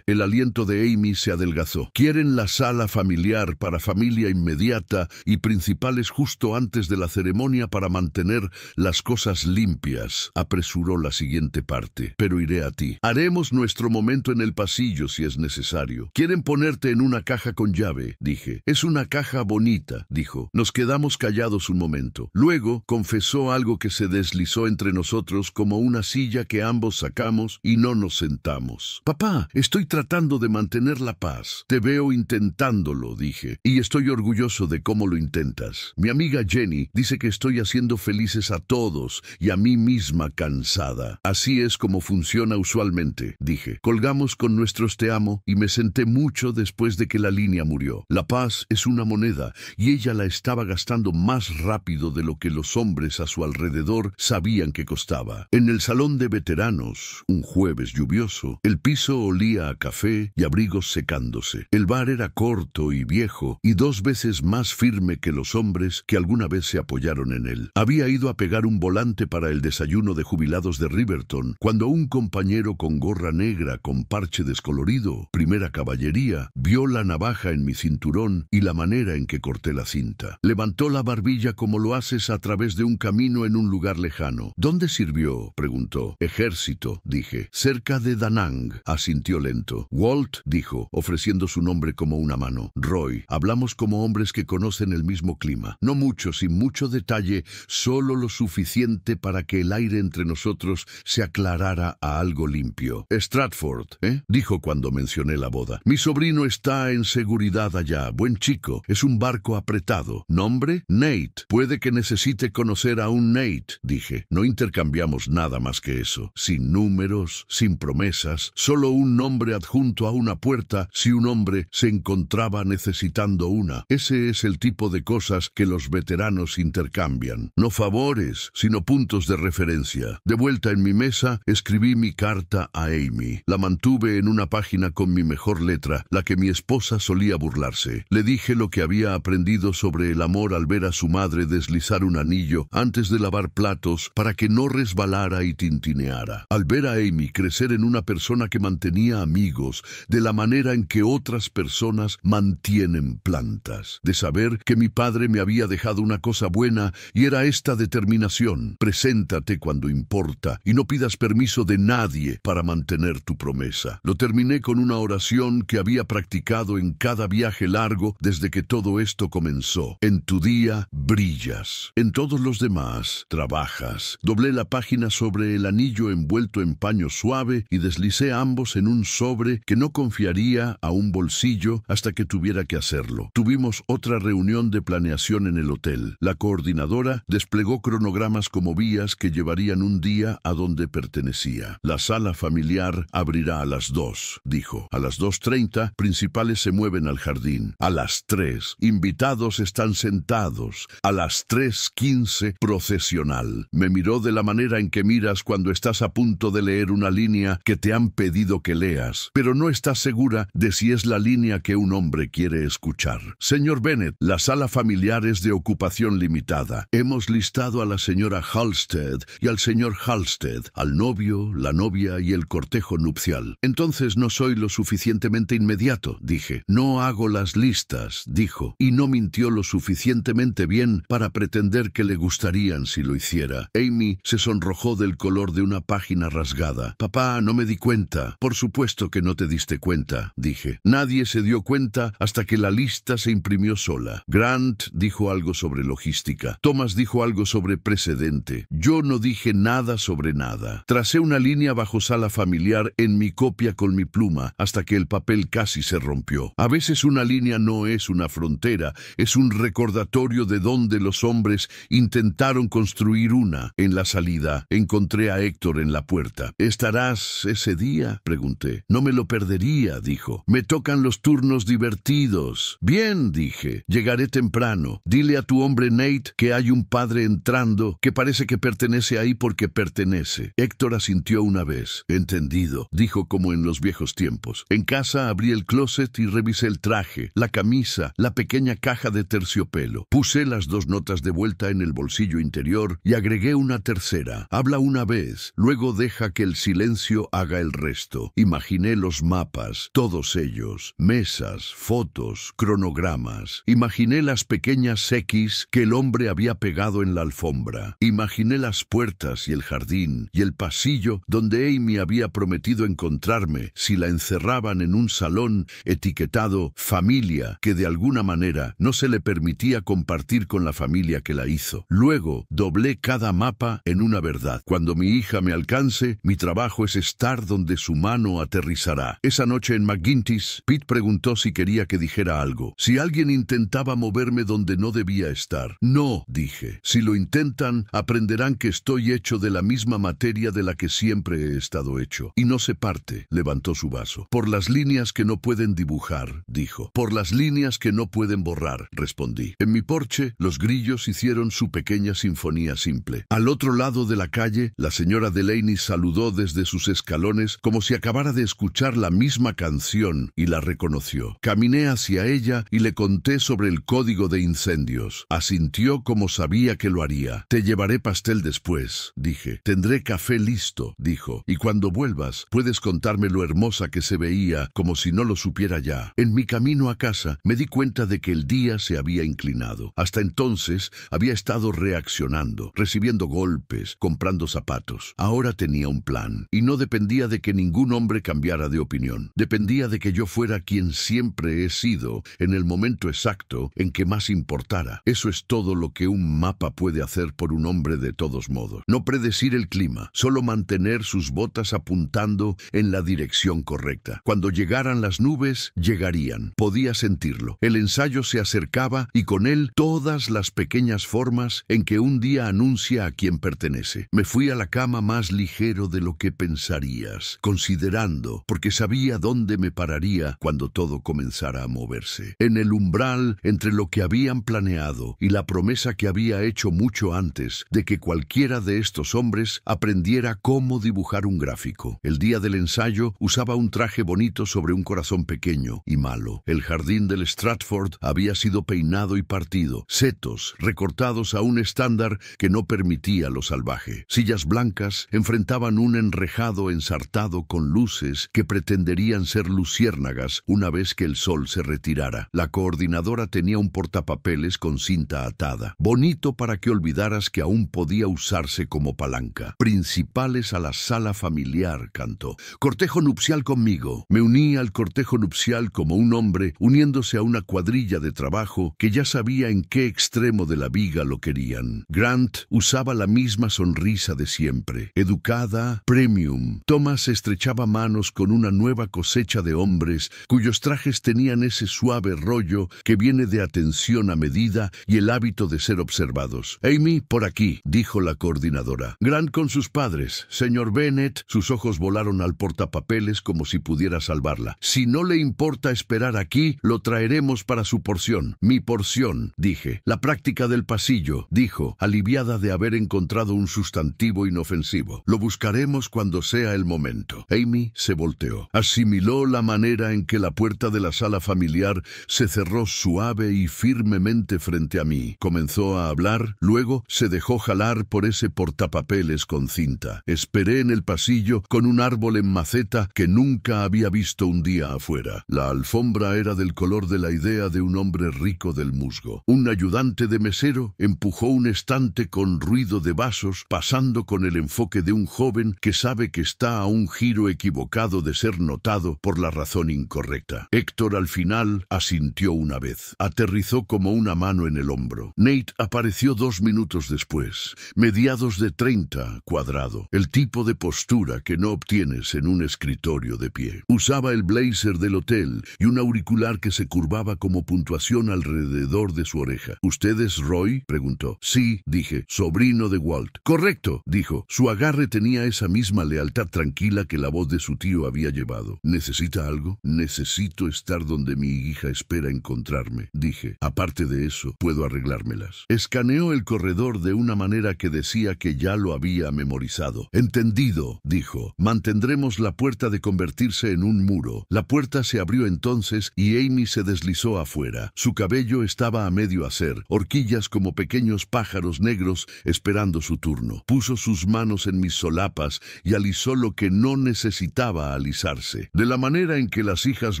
el aliento de Amy se adelgazó. Quieren la sala familiar para familia inmediata y principales justo antes de la ceremonia para mantener las cosas limpias. Apresuró la siguiente parte. Pero iré a ti. Haremos nuestro momento en el pasillo si es necesario. Quieren ponerte en una caja con llave, dije. Es una caja bonita, dijo. Nos quedamos callados un momento. Luego confesó algo que se deslizó entre nosotros como una silla que ambos sacamos y no nos sentamos. Papá, estoy tratando de mantener la paz. Te veo intentándolo, dije, y estoy orgulloso de cómo lo intentas. Mi amiga Jenny dice que estoy haciendo felices a todos y a mí misma cansada. Así es como funciona usualmente, dije. Colgamos con nuestros te amo y me senté mucho después de que la línea murió. La paz es una moneda y ella la estaba gastando más rápido de lo que los hombres a su alrededor sabían que costaba. En el salón de veteranos, un jueves lluvioso, el piso olía a café y abrigos secándose. El bar era corto y viejo y 2 veces más firme que los hombres que alguna vez se apoyaron en él. Había ido a pegar un volante para el desayuno de jubilados de Riverton cuando un compañero con gorra negra con parche descolorido, primera caballería, vio la navaja en mi cinturón y la manera en que corté la cinta. Levantó la barbilla como lo haces a través de un camino en un lugar lejano. ¿Dónde sirvió?, preguntó. Ejército, dije. Cerca de Da Nang, asintió lento. Walt, dijo, ofreciendo su nombre como una mano. Roy, hablamos como hombres que conocen el mismo clima. No mucho, sin mucho detalle, solo lo suficiente para que el aire entre nosotros se aclarara a algo limpio. Stratford, dijo cuando mencioné la boda. Mi sobrino está en seguridad allá. Buen chico. Es un barco apretado. ¿Nombre? Nate. Puede que necesite conocer a un Nate, dije. No intercambiamos nada más que eso. Sin números, sin promesas, solo un nombre adjunto a una puerta si un hombre se encontraba necesitando una. Ese es el tipo de cosas que los veteranos intercambian. No favores, sino puntos de referencia. De vuelta en mi mesa, escribí mi carta a Amy. La mantuve en una página con mi mejor letra, la que mi esposa solía burlarse. Le dije lo que había aprendido sobre el amor al ver a su madre deslizar un anillo antes de lavar platos para que no resbalara y tintineara. Al ver a Amy crecer en una persona que mantenía amigos de la manera en que otras personas mantienen plantas. De saber que mi padre me había dejado una cosa buena y era esta determinación. Preséntate cuando importa y no pidas permiso de nadie para mantener tu promesa. Lo terminé con una oración que había practicado en cada viaje largo desde que todo esto comenzó. En tu día brillas. En todos los demás trabajas. Doblé la página sobre el anillo envuelto en paño suave y deslicé ambos en un sobre que no confiaría a un bolsillo hasta que tuviera que hacerlo. Tuvimos otra reunión de planeación en el hotel. La coordinadora desplegó cronogramas como vías que llevarían un día a donde pertenecía. La sala familiar abrirá a las 2, dijo. A las 2:30, principales se mueven al jardín. A las 3, invitados están sentados. A las 3:15, procesional. Me miró de la manera en que miras cuando estás a punto de leer una línea que te han pedido que leas, pero no estás segura de si es la línea que un hombre quiere escuchar. Señor Bennett, la sala familiar es de ocupación limitada. Hemos listado a la señora Halstead y al señor Halstead, al novio, la novia y el cortejo nupcial. Entonces no soy lo suficientemente inmediato, dije. No hago las listas, dijo, y no mintió lo suficientemente bien para pretender que le gustarían si lo hiciera. Amy se sonrojó del color de una página rasgada. Papá, no me di cuenta. Por supuesto que no te diste cuenta, dije. Nadie se dio cuenta hasta que la lista se imprimió sola. Grant dijo algo sobre logística. Thomas dijo algo sobre precedente. Yo no dije nada sobre nada. Tracé una línea bajo sala familiar en mi copia con mi pluma hasta que el papel casi se rompió. A veces una línea no es una frontera, es un recordatorio de dónde los hombres intentaron construir una. En la salida encontré a Héctor en la puerta. ¿Estarás ese día?, pregunté. No me lo perdería, dijo. Me tocan los turnos divertidos. Bien, dije. Llegaré temprano. Dile a tu hombre Nate que hay un padre entrando que parece que pertenece ahí porque pertenece. Héctor asintió una vez. Entendido, dijo como en los viejos tiempos. En casa abrí el closet y revisé el traje, la camisa, la pequeña caja de terciopelo. Puse las 2 notas de vuelta en el bolsillo interior y agregué una tercera. Habla una vez, luego deja que el silencio haga el resto. Imaginé los mapas, todos ellos, mesas, fotos, cronogramas. Imaginé las pequeñas X que el hombre había pegado en la alfombra. Imaginé las puertas y el jardín y el pasillo donde Amy había prometido encontrarme si la encerraban en un salón etiquetado familia que de alguna manera no se le permitía compartir con la familia que la hizo. Luego doblé cada mapa en una verdad. Cuando mi hija me alcance, mi trabajo es estar donde su mano aterrizará. Esa noche en McGinty's, Pete preguntó si quería que dijera algo. Si alguien intentaba moverme donde no debía estar. No, dije. Si lo intentan, aprenderán que estoy hecho de la misma materia de la que siempre he estado hecho. Y no se parte, levantó su vaso. Por las líneas que no pueden dibujar, dijo. Por las líneas que no pueden borrar, respondí. En mi porche, los grillos hicieron su pequeña sinfonía simple. Al otro lado de la calle, la señora Delaney saludó desde sus escalones como si acabara de escuchar la misma canción y la reconoció. Caminé hacia ella y le conté sobre el código de incendios. Asintió como sabía que lo haría. Te llevaré pastel después, dije. Tendré café listo, dijo. Y cuando vuelvas, puedes contarme lo hermosa que se veía como si no lo supiera ya. En mi camino a casa, me di cuenta de que el día se había inclinado. Hasta entonces, había estado reaccionando, recibiendo golpes, comprando zapatos. Ahora tenía un plan, y no dependía de que ningún hombre cambiara de opinión. Dependía de que yo fuera quien siempre he sido, en el momento exacto en que más importara. Eso es todo lo que un mapa puede hacer por un hombre de todos modos. No predecir el clima, solo mantener sus botas apuntando en la dirección correcta. Cuando llegaran las nubes, llegarían. Podía sentirlo. El ensayo se acercaba y con él todas las pequeñas formas en que un día anuncia a quién pertenece. Me fui a la cama más ligero de lo que pensarías, considerando, porque sabía dónde me pararía cuando todo comenzara a moverse. En el umbral entre lo que habían planeado y la promesa que había hecho mucho antes de que cualquiera de estos hombres aprendiera cómo dibujar un gráfico. El día del ensayo usaba un traje bonito sobre un corazón pequeño y malo. El jardín del Stratford había sido peinado y partido, setos recortados a un estándar que no permitía lo salvaje. Sillas blancas enfrentaban un enrejado ensartado con luces que pretenderían ser luciérnagas una vez que el sol se retirara. La coordinadora tenía un portapapeles con cinta atada, bonito para que olvidaras que aún podía usarse como palanca. Principales a la sala familiar, cantó. Cortejo nupcial conmigo. Me uní al cortejo nupcial como un hombre uniéndose a una cuadrilla de trabajo que ya sabía en qué extremo de la viga lo querían. Grant usaba la misma sonrisa de siempre, educada, premium. Thomas estrechaba manos con una nueva cosecha de hombres cuyos trajes tenían ese suave rollo que viene de atención a medida y el hábito de ser observados. Amy, por aquí, dijo la coordinadora. Grant con sus padres. Señor Bennett, sus ojos volaron al portapapeles como si pudiera salvarla. Si no le importa esperar aquí, lo traeremos para su porción. Mi porción, dije. La práctica del pasillo, dijo, aliviada de haber encontrado un sustantivo inofensivo. Lo buscaremos cuando sea el momento. Amy se volteó. Asimiló la manera en que la puerta de la sala familiar se cerró suave y firmemente frente a mí. Comenzó a hablar, luego se dejó jalar por ese portapapeles con cinta. Esperé en el pasillo con un árbol en maceta que nunca había visto un día afuera. La alfombra era del color de la idea de un hombre rico del musgo. Un ayudante de mesero empujó un estante con ruido de vasos, pasando con el enfoque de un joven que sabe que está a un giro equivocado de ser notado por la razón incorrecta. Héctor al final asintió una vez. Aterrizó como una mano en el hombro. Nate apareció 2 minutos después, mediados de 30, cuadrado, el tipo de postura que no obtienes en un escritorio de pie. Usaba el blazer del hotel y un auricular que se curvaba como puntuación alrededor de su oreja. ¿Usted es Roy?, preguntó. Sí, dije, sobrino de Walt. Correcto, dijo. Su agarre tenía esa misma lealtad tranquila que la voz de su tío había llevado. ¿Necesita algo? Necesito estar donde mi hija espera encontrarme, dije. Aparte de eso, puedo arreglármelas. Escaneó el corredor de una manera que decía que ya lo había memorizado. Entendido, dijo. Mantendremos la puerta de convertirse en un muro. La puerta se abrió entonces y Amy se deslizó afuera. Su cabello estaba a medio hacer, horquillas como pequeños pájaros negros esperando su turno. Puso sus manos en mis solapas y alisó lo que no necesitaba alisarse. De la manera en que las hijas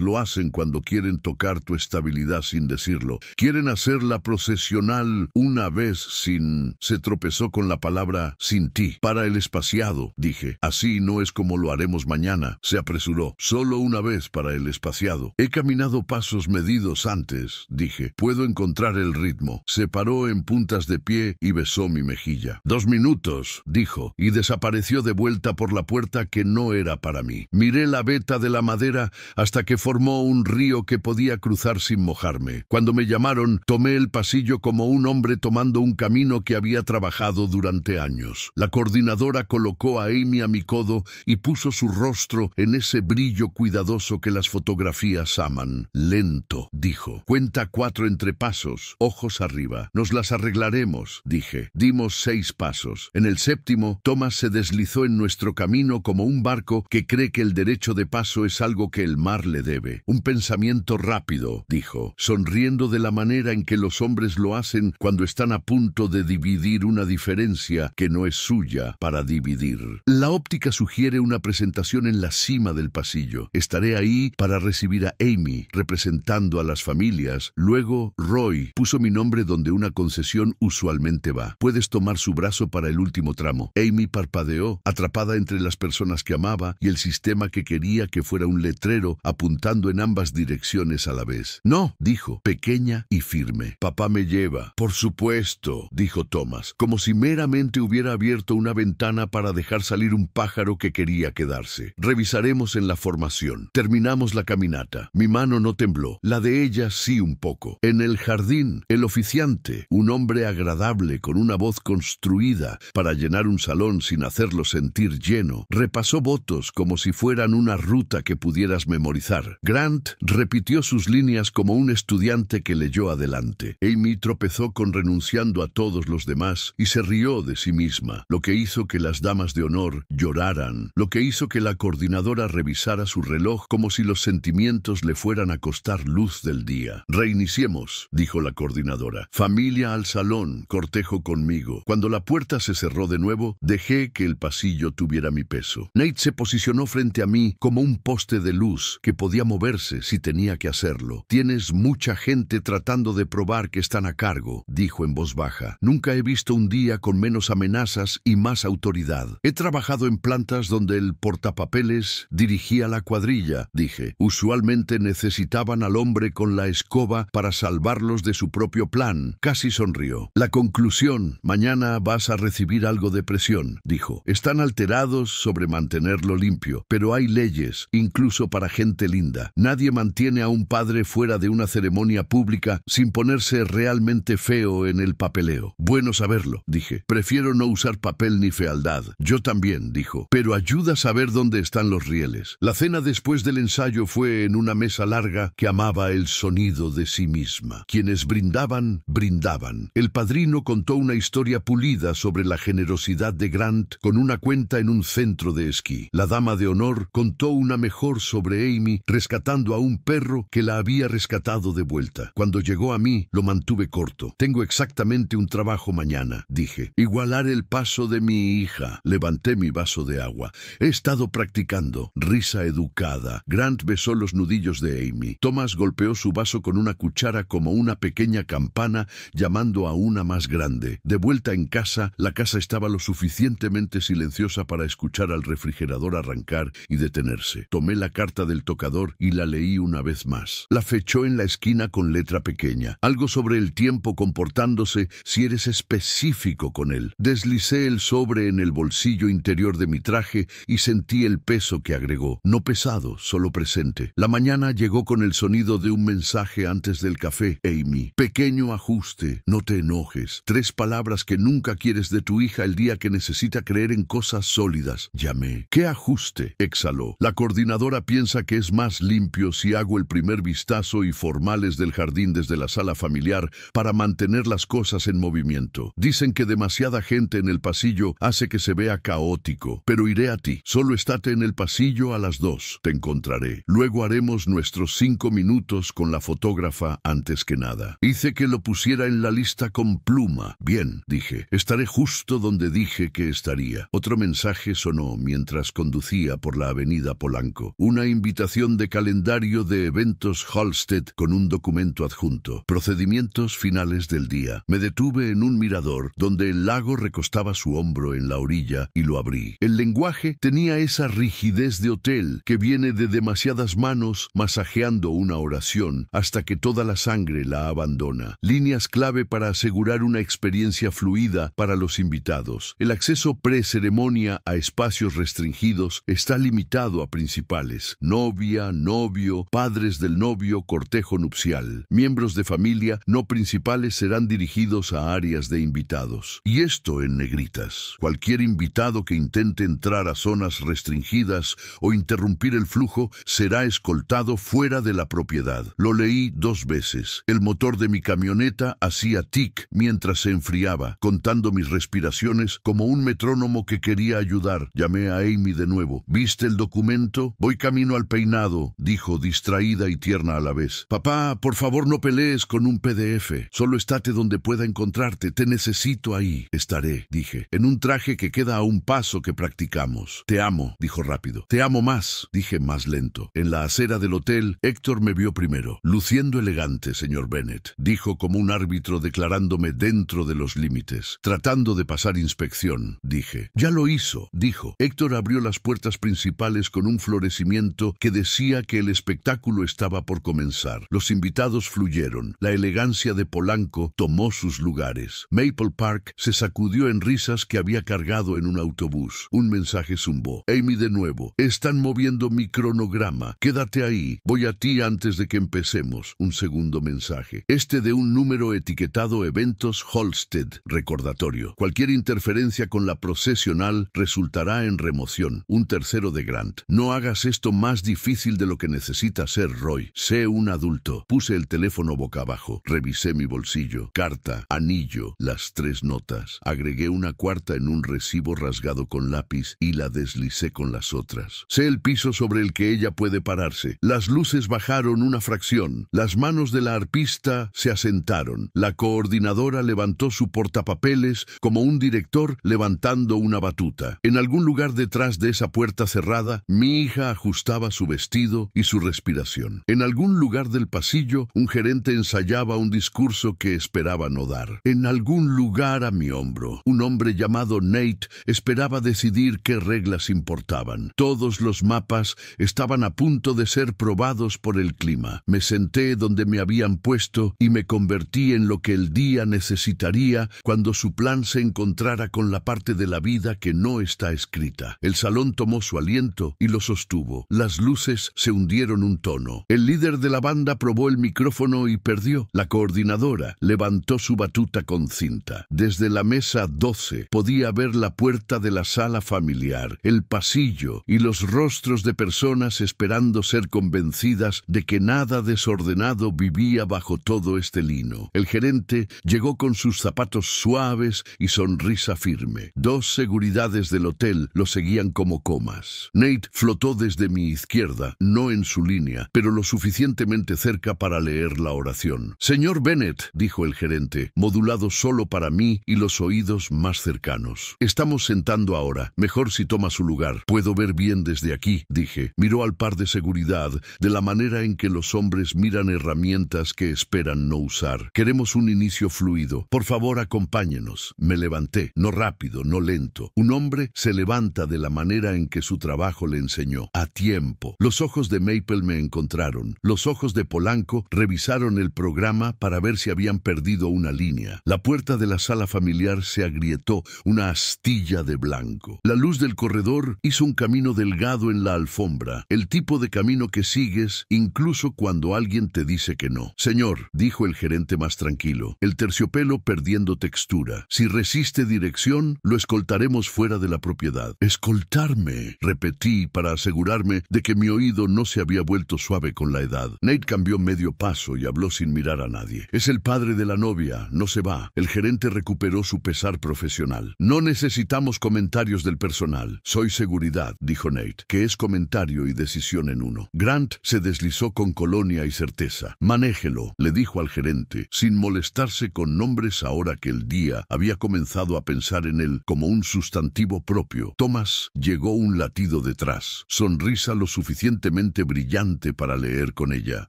lo hacen cuando quieren tocar tu estabilidad sin decirlo. Quieren hacer la procesional una vez sin... Se tropezó con la palabra sin ti. Para el espaciado, dije. Así no es como lo haremos mañana. Se apresuró. Solo una vez para el espaciado. He caminado pasos medidos antes, dije. Puedo encontrar el ritmo. Se paró en puntas de pie y besó mi mejilla. 2 minutos, dijo, y desapareció de vuelta por la puerta que no era para mí. Miré la veta de la madera hasta que formó un río que podía cruzar sin mojarme. Cuando me llamaron, tomé el pasillo como un hombre tomando un camino que había trabajado durante años. La coordinadora colocó a Amy a mi codo y puso su rostro en ese brillo cuidadoso que las fotografías aman. Lento, dijo. Cuenta 4 entrepasos, ojos arriba. Nos las arreglaremos, dije. Dimos 6 pasos. En el 7º, Thomas se deslizó en nuestro camino como un barco que cree que el derecho de paso es algo que el mar le debe. Un pensamiento rápido, dijo, sonriendo de la manera en que los hombres lo hacen cuando están a punto de dividir una diferencia que no es suya para dividir. La óptica sugiere una presentación en la cima del pasillo. Estaré ahí para recibir a Amy, representando a las familias. Luego, Roy puso mi nombre donde una concesión usualmente va. Puedes tomar su brazo para el último tramo. Amy parpadeó, atrapada entre las personas que amaba y el sistema que quería que fuera un letrero apuntando en ambas direcciones a la vez. No, dijo, pequeña y firme. Papá me lleva. Por supuesto, dijo Thomas, como si meramente hubiera abierto una ventana para dejar salir un pájaro que quería quedarse. Revisaremos en la formación. Terminamos la caminata. Mi mano no tembló. La de ella sí un poco. En el jardín, el oficiante, un hombre agradable con una voz construida para llenar un salón sin hacerlo sentir lleno, repasó votos como si fueran una ruta que pudieras memorizar. Grant repitió sus líneas como un estudiante que leyó adelante. Amy tropezó con renunciando a todos los demás y se rió de sí misma, lo que hizo que las damas de honor lloraran, lo que hizo que la coordinadora revisara su reloj como si los sentimientos le fueran a costar luz del día. Reiniciemos, dijo la coordinadora. Familia al salón, cortejo conmigo. Cuando la puerta se cerró de nuevo, dejé que el pasillo tuviera mi peso. Nate se posicionó frente a mí como un poste de luz que podía moverse si tenía que hacerlo. Tienes mucha gente tratando de probar que están a cargo, dijo en voz baja. Nunca he visto un día con menos amenazas y más autoridad. He trabajado en plantas donde el portapapeles dirigía la cuadrilla, dije. Usualmente necesitaban al hombre con la escoba para salvarlos de su propio plan. Casi sonrió. La conclusión, mañana vas a recibir algo de presión, dijo. Están alterados sobre mantenerlo limpio, pero hay leyes, incluso para gente linda. Nadie mantiene a un padre fuera de una ceremonia pública sin ponerse realmente feo en el papeleo. Bueno saberlo, dije. Prefiero no usar papel ni fealdad. Yo también, dijo. Pero ayuda a saber dónde están los rieles. La cena después del ensayo fue en una mesa larga que amaba el sonido de sí misma. Quienes brindaban, brindaban. El padrino contó una historia pulida sobre la generosidad de Grant con una cuenta en un centro de esquí. La dama de honor contó una mejor sobre Amy rescatando a un perro que la había rescatado de vuelta. Cuando llegó a mí, lo mantuve corto. Tengo exactamente un trabajo mañana. mañana, dije. Igualar el paso de mi hija. Levanté mi vaso de agua. He estado practicando. Risa educada. Grant besó los nudillos de Amy. Thomas golpeó su vaso con una cuchara como una pequeña campana, llamando a una más grande. De vuelta en casa, la casa estaba lo suficientemente silenciosa para escuchar al refrigerador arrancar y detenerse. Tomé la carta del tocador y la leí una vez más. La fechó en la esquina con letra pequeña. Algo sobre el tiempo comportándose si eres específico con él. Deslicé el sobre en el bolsillo interior de mi traje y sentí el peso que agregó. No pesado, solo presente. La mañana llegó con el sonido de un mensaje antes del café. Amy, pequeño ajuste, no te enojes. 3 palabras que nunca quieres de tu hija el día que necesita creer en cosas sólidas. Llamé. ¿Qué ajuste? Exhaló. La coordinadora piensa que es más limpio si hago el primer vistazo y formales del jardín desde la sala familiar para mantener las cosas en movimiento. Dicen que demasiada gente en el pasillo hace que se vea caótico, pero iré a ti. Solo estate en el pasillo a las 2. Te encontraré. Luego haremos nuestros 5 minutos con la fotógrafa antes que nada. Hice que lo pusiera en la lista con pluma. Bien, dije. Estaré justo donde dije que estaría. Otro mensaje sonó mientras conducía por la avenida Polanco. Una invitación de calendario de eventos Halstead con un documento adjunto. Procedimientos finales del día. Me detuve en un mirador donde el lago recostaba su hombro en la orilla y lo abrí. El lenguaje tenía esa rigidez de hotel que viene de demasiadas manos masajeando una oración hasta que toda la sangre la abandona. Líneas clave para asegurar una experiencia fluida para los invitados. El acceso pre-ceremonia a espacios restringidos está limitado a principales. Novia, novio, padres del novio, cortejo nupcial. Miembros de familia no principales serán dirigidos a áreas de invitados. Y esto en negritas. Cualquier invitado que intente entrar a zonas restringidas o interrumpir el flujo será escoltado fuera de la propiedad. Lo leí 2 veces. El motor de mi camioneta hacía tic mientras se enfriaba, contando mis respiraciones como un metrónomo que quería ayudar. Llamé a Amy de nuevo. ¿Viste el documento? Voy camino al peinado, dijo, distraída y tierna a la vez. Papá, por favor no pelees con un PDF. Solo estate donde pueda encontrarte. Te necesito ahí. Estaré, dije, en un traje que queda a un paso que practicamos. Te amo, dijo rápido. Te amo más, dije más lento. En la acera del hotel, Héctor me vio primero. Luciendo elegante, señor Bennett, dijo como un árbitro declarándome dentro de los límites. Tratando de pasar inspección, dije. Ya lo hizo, dijo. Héctor abrió las puertas principales con un florecimiento que decía que el espectáculo estaba por comenzar. Los invitados fluyeron. La elegancia de Polanco tomó sus lugares. Maple Park se sacudió en risas que había cargado en un autobús. Un mensaje zumbó. Amy de nuevo. Están moviendo mi cronograma. Quédate ahí. Voy a ti antes de que empecemos. Un segundo mensaje. Este de un número etiquetado Eventos Halstead. Recordatorio. Cualquier interferencia con la procesional resultará en remoción. Un tercero de Grant. No hagas esto más difícil de lo que necesita ser, Roy. Sé un adulto. Puse el teléfono boca abajo. Revisé mi bolsillo. Carta, anillo, las 3 notas. Agregué una cuarta en un recibo rasgado con lápiz y la deslicé con las otras. Sé el piso sobre el que ella puede pararse. Las luces bajaron una fracción. Las manos de la arpista se asentaron. La coordinadora levantó su portapapeles como un director levantando una batuta. En algún lugar detrás de esa puerta cerrada, mi hija ajustaba su vestido y su respiración. En algún lugar del pasillo, un gerente ensayaba un discurso que esperaba no dar. En algún lugar a mi hombro, un hombre llamado Nate esperaba decidir qué reglas importaban. Todos los mapas estaban a punto de ser probados por el clima. Me senté donde me habían puesto y me convertí en lo que el día necesitaría cuando su plan se encontrara con la parte de la vida que no está escrita. El salón tomó su aliento y lo sostuvo. Las luces se hundieron un tono. El líder de la banda probó el micrófono y perdió. La coordinadora levantó su batuta con cinta. Desde la mesa 12 podía ver la puerta de la sala familiar, el pasillo y los rostros de personas esperando ser convencidas de que nada desordenado vivía bajo todo este lino. El gerente llegó con sus zapatos suaves y sonrisa firme. 2 seguridades del hotel lo seguían como comas. Nate flotó desde mi izquierda, no en su línea, pero lo suficientemente cerca para leer la oración. Señor Bennett, dijo el gerente, modulado solo para para mí y los oídos más cercanos. Estamos sentando ahora. Mejor si toma su lugar. Puedo ver bien desde aquí, dije. Miró al par de seguridad de la manera en que los hombres miran herramientas que esperan no usar. Queremos un inicio fluido. Por favor, acompáñenos. Me levanté. No rápido, no lento. Un hombre se levanta de la manera en que su trabajo le enseñó. A tiempo. Los ojos de Maple me encontraron. Los ojos de Polanco revisaron el programa para ver si habían perdido una línea. La puerta de la sala familiar se agrietó, una astilla de blanco. La luz del corredor hizo un camino delgado en la alfombra, el tipo de camino que sigues incluso cuando alguien te dice que no. Señor, dijo el gerente más tranquilo, el terciopelo perdiendo textura. Si resiste dirección, lo escoltaremos fuera de la propiedad. Escoltarme, repetí para asegurarme de que mi oído no se había vuelto suave con la edad. Nate cambió medio paso y habló sin mirar a nadie. Es el padre de la novia, no se va. El gerente recuperó su pesar profesional. No necesitamos comentarios del personal. Soy seguridad, dijo Nate, que es comentario y decisión en uno. Grant se deslizó con colonia y certeza. Manéjelo, le dijo al gerente, sin molestarse con nombres ahora que el día había comenzado a pensar en él como un sustantivo propio. Thomas llegó un latido detrás, sonrisa lo suficientemente brillante para leer con ella.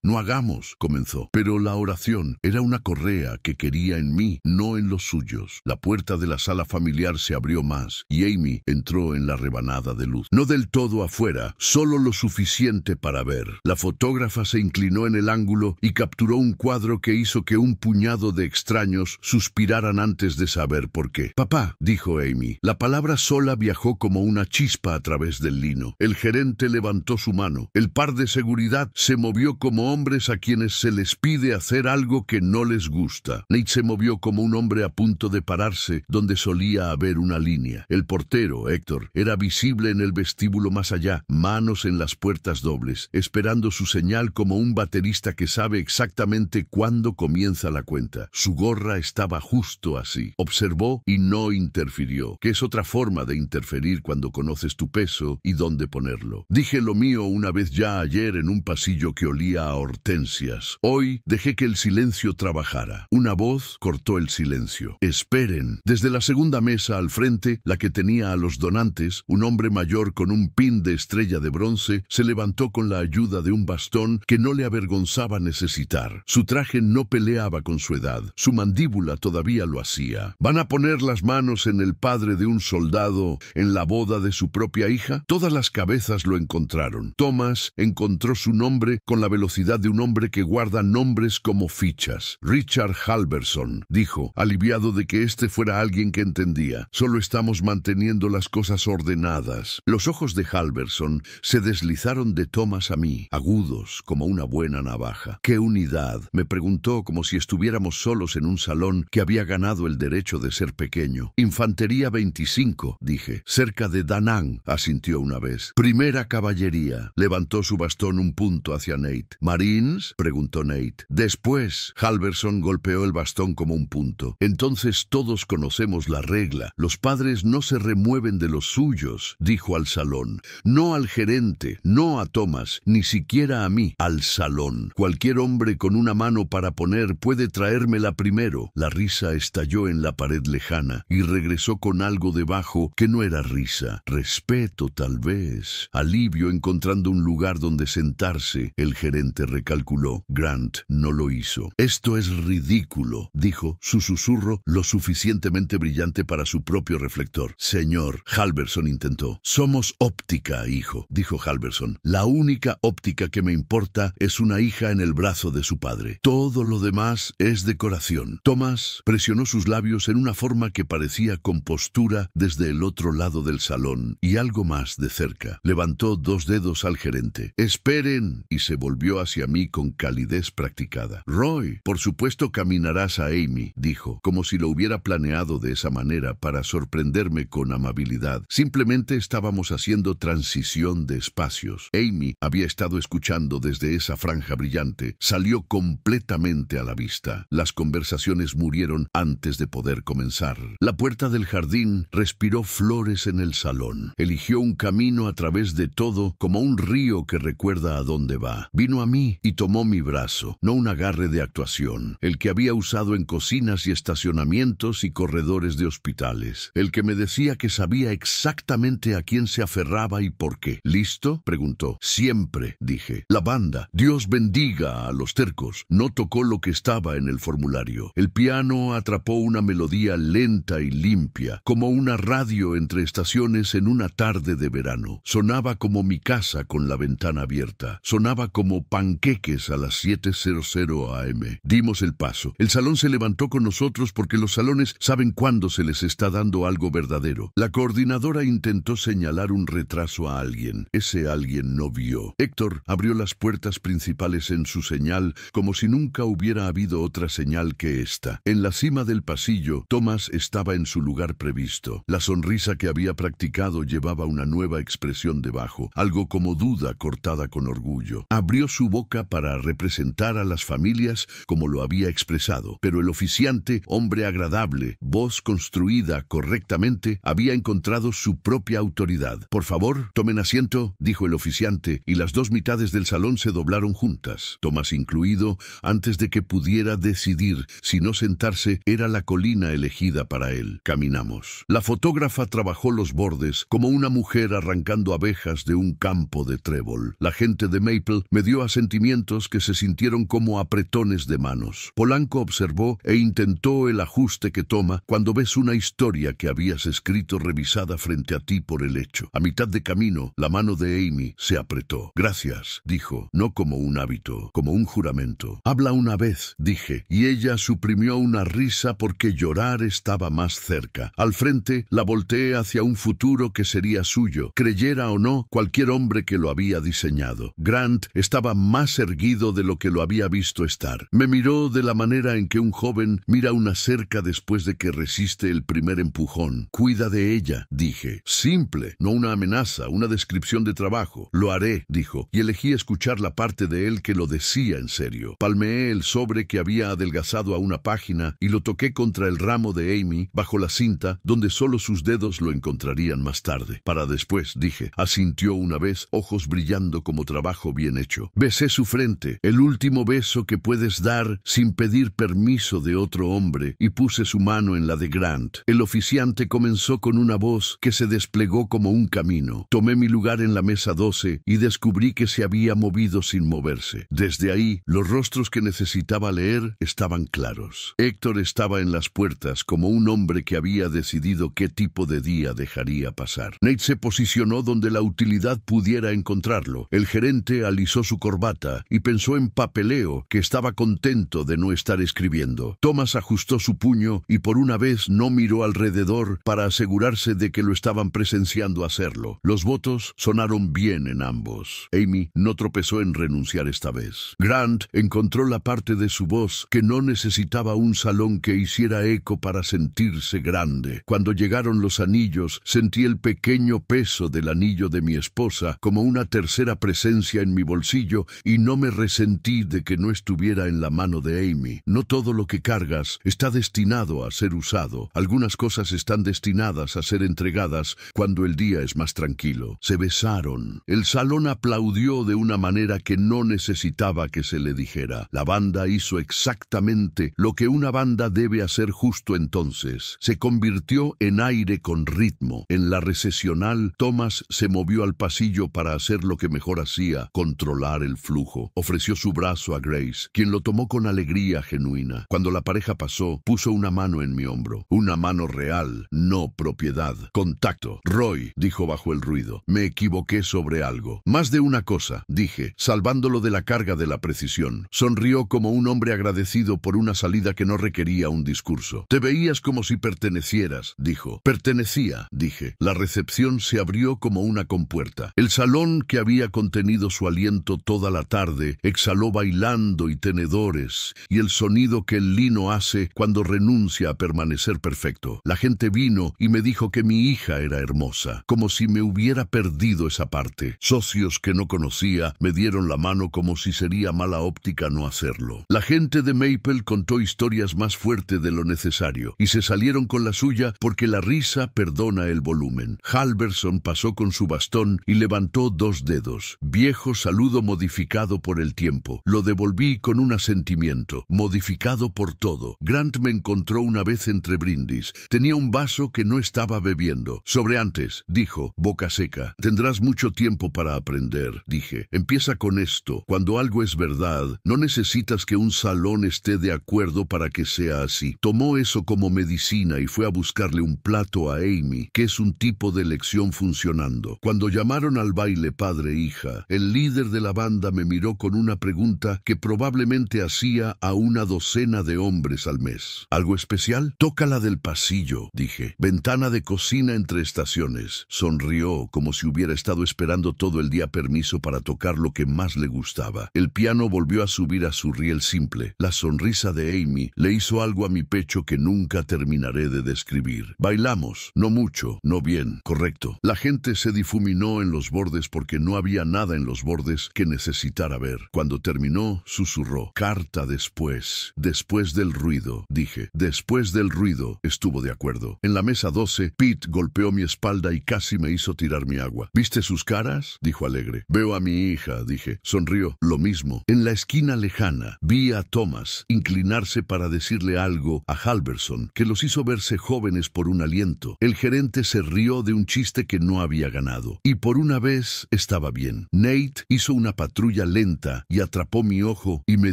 No hagamos, comenzó, pero la oración era una correa que quería en mí, no en los suyos. La puerta de la sala familiar se abrió más y Amy entró en la rebanada de luz. No del todo afuera, solo lo suficiente para ver. La fotógrafa se inclinó en el ángulo y capturó un cuadro que hizo que un puñado de extraños suspiraran antes de saber por qué. Papá, dijo Amy. La palabra sola viajó como una chispa a través del lino. El gerente levantó su mano. El par de seguridad se movió como hombres a quienes se les pide hacer algo que no les gusta. Nate se movió como un hombre a punto de pararse donde solía haber una línea. El portero, Héctor, era visible en el vestíbulo más allá, manos en las puertas dobles, esperando su señal como un baterista que sabe exactamente cuándo comienza la cuenta. Su gorra estaba justo así. Observó y no interfirió, que es otra forma de interferir cuando conoces tu peso y dónde ponerlo. Dije lo mío una vez ya ayer en un pasillo que olía a hortensias. Hoy dejé que el silencio trabajara. Una voz cortó el silencio. Esperen. Desde la segunda mesa al frente, la que tenía a los donantes, un hombre mayor con un pin de estrella de bronce se levantó con la ayuda de un bastón que no le avergonzaba necesitar. Su traje no peleaba con su edad. Su mandíbula todavía lo hacía. ¿Van a poner las manos en el padre de un soldado en la boda de su propia hija? Todas las cabezas lo encontraron. Thomas encontró su nombre con la velocidad de un hombre que guarda nombres como fichas. Richard Halverson, dijo, aliviado de que este fuera alguien que entendía. Solo estamos manteniendo las cosas ordenadas. Los ojos de Halverson se deslizaron de Thomas a mí, agudos como una buena navaja. ¿Qué unidad?, me preguntó como si estuviéramos solos en un salón que había ganado el derecho de ser pequeño. Infantería 25, dije. Cerca de Da Nang, asintió una vez. Primera caballería. Levantó su bastón un punto hacia Nate. ¿Marines?, preguntó Nate. Después, Halverson golpeó el bastón como un punto. Entonces todos conocemos la regla. Los padres no se remueven de los suyos, dijo al salón. No al gerente, no a Thomas, ni siquiera a mí, al salón. Cualquier hombre con una mano para poner puede traérmela primero. La risa estalló en la pared lejana y regresó con algo debajo que no era risa. Respeto, tal vez. Alivio encontrando un lugar donde sentarse. El gerente recalculó. Grant no lo hizo. Esto es ridículo, dijo, su susurro lo suficientemente brillante para su propio reflector. Señor, Halverson intentó. Somos óptica, hijo, dijo Halverson. La única óptica que me importa es una hija en el brazo de su padre. Todo lo demás es decoración. Thomas presionó sus labios en una forma que parecía compostura desde el otro lado del salón y algo más de cerca. Levantó dos dedos al gerente. Esperen, y se volvió hacia mí con calidez practicada. Roy, por supuesto caminarás a Amy, dijo, como si lo hubiera planeado de esa manera para sorprenderme con amabilidad. Simplemente estábamos haciendo transición de espacios. Amy había estado escuchando desde esa franja brillante. Salió completamente a la vista. Las conversaciones murieron antes de poder comenzar. La puerta del jardín respiró flores en el salón. Eligió un camino a través de todo como un río que recuerda a dónde va. Vino a mí y tomó mi brazo, no un agarre de actuación, el que había usado en cocinas y estaciones estacionamientos y corredores de hospitales. El que me decía que sabía exactamente a quién se aferraba y por qué. ¿Listo?, preguntó. Siempre, dije. La banda, Dios bendiga a los tercos, no tocó lo que estaba en el formulario. El piano atrapó una melodía lenta y limpia, como una radio entre estaciones en una tarde de verano. Sonaba como mi casa con la ventana abierta. Sonaba como panqueques a las 7:00 AM. Dimos el paso. El salón se levantó con nosotros porque los salones saben cuándo se les está dando algo verdadero. La coordinadora intentó señalar un retraso a alguien. Ese alguien no vio. Héctor abrió las puertas principales en su señal como si nunca hubiera habido otra señal que esta. En la cima del pasillo, Thomas estaba en su lugar previsto. La sonrisa que había practicado llevaba una nueva expresión debajo, algo como duda cortada con orgullo. Abrió su boca para representar a las familias como lo había expresado, pero el oficiante, hombre agradable, voz construida correctamente, había encontrado su propia autoridad. Por favor, tomen asiento, dijo el oficiante, y las dos mitades del salón se doblaron juntas, Thomas incluido, antes de que pudiera decidir si no sentarse era la colina elegida para él. Caminamos. La fotógrafa trabajó los bordes como una mujer arrancando abejas de un campo de trébol. La gente de Maple me dio asentimientos que se sintieron como apretones de manos. Polanco observó e intentó el ajuste que toma cuando ves una historia que habías escrito revisada frente a ti por el hecho. A mitad de camino, la mano de Amy se apretó. Gracias, dijo, no como un hábito, como un juramento. Habla una vez, dije, y ella suprimió una risa porque llorar estaba más cerca. Al frente, la volteé hacia un futuro que sería suyo, creyera o no cualquier hombre que lo había diseñado. Grant estaba más erguido de lo que lo había visto estar. Me miró de la manera en que un joven mira una cerca después de que resiste el primer empujón. Cuida de ella, dije. Simple, no una amenaza, una descripción de trabajo. Lo haré, dijo, y elegí escuchar la parte de él que lo decía en serio. Palmeé el sobre que había adelgazado a una página y lo toqué contra el ramo de Amy, bajo la cinta, donde solo sus dedos lo encontrarían más tarde. Para después, dije. Asintió una vez, ojos brillando como trabajo bien hecho. Besé su frente, el último beso que puedes dar sin pedir permiso de otro hombre, y puse su mano en la de Grant. El oficiante comenzó con una voz que se desplegó como un camino. Tomé mi lugar en la mesa 12 y descubrí que se había movido sin moverse. Desde ahí, los rostros que necesitaba leer estaban claros. Héctor estaba en las puertas como un hombre que había decidido qué tipo de día dejaría pasar. Nate se posicionó donde la utilidad pudiera encontrarlo. El gerente alisó su corbata y pensó en papeleo, que estaba contento de no estar escribiendo. Thomas ajustó su puño y por una vez no miró alrededor para asegurarse de que lo estaban presenciando hacerlo. Los votos sonaron bien en ambos. Amy no tropezó en renunciar esta vez. Grant encontró la parte de su voz que no necesitaba un salón que hiciera eco para sentirse grande. Cuando llegaron los anillos, sentí el pequeño peso del anillo de mi esposa como una tercera presencia en mi bolsillo y no me resentí de que no estuviera en la mano de Amy. No todo lo que cargas está destinado a ser usado. Algunas cosas están destinadas a ser entregadas cuando el día es más tranquilo. Se besaron. El salón aplaudió de una manera que no necesitaba que se le dijera. La banda hizo exactamente lo que una banda debe hacer justo entonces. Se convirtió en aire con ritmo. En la recesional, Thomas se movió al pasillo para hacer lo que mejor hacía, controlar el flujo. Ofreció su brazo a Grace, quien lo tomó con alegría genuina. Cuando la pareja pasó, puso una mano en mi hombro. Una mano real, no propiedad. Contacto. Roy, dijo bajo el ruido. Me equivoqué sobre algo. Más de una cosa, dije, salvándolo de la carga de la precisión. Sonrió como un hombre agradecido por una salida que no requería un discurso. Te veías como si pertenecieras, dijo. Pertenecía, dije. La recepción se abrió como una compuerta. El salón, que había contenido su aliento toda la tarde, exhaló bailando y tenedores, y el sonido que el lino hace cuando renuncia a permanecer perfecto. La gente vino y me dijo que mi hija era hermosa, como si me hubiera perdido esa parte. Socios que no conocía me dieron la mano como si sería mala óptica no hacerlo. La gente de Maple contó historias más fuertes de lo necesario, y se salieron con la suya porque la risa perdona el volumen. Halverson pasó con su bastón y levantó 2 dedos. Viejo saludo modificado por el tiempo. Lo devolví con un asentimiento. Modificado por todo. Grant Grant me encontró una vez entre brindis. Tenía un vaso que no estaba bebiendo. Sobre antes, dijo, boca seca. Tendrás mucho tiempo para aprender, dije. Empieza con esto. Cuando algo es verdad, no necesitas que un salón esté de acuerdo para que sea así. Tomó eso como medicina y fue a buscarle un plato a Amy, que es un tipo de lección funcionando. Cuando llamaron al baile padre e hija, el líder de la banda me miró con una pregunta que probablemente hacía a una docena de hombres al mes. ¿Algo especial? Toca la del pasillo, dije. Ventana de cocina entre estaciones. Sonrió como si hubiera estado esperando todo el día permiso para tocar lo que más le gustaba. El piano volvió a subir a su riel simple. La sonrisa de Amy le hizo algo a mi pecho que nunca terminaré de describir. Bailamos. No mucho, no bien, correcto. La gente se difuminó en los bordes porque no había nada en los bordes que necesitara ver. Cuando terminó, susurró. Carta después. Después del ruido, dije. Después del ruido. Estuvo de acuerdo. En la mesa 12, Pete golpeó mi espalda y casi me hizo tirar mi agua. ¿Viste sus caras? Dijo alegre. Veo a mi hija, dije. Sonrió. Lo mismo. En la esquina lejana, vi a Thomas inclinarse para decirle algo a Halverson, que los hizo verse jóvenes por un aliento. El gerente se rió de un chiste que no había ganado. Y por una vez estaba bien. Nate hizo una patrulla lenta y atrapó mi ojo y me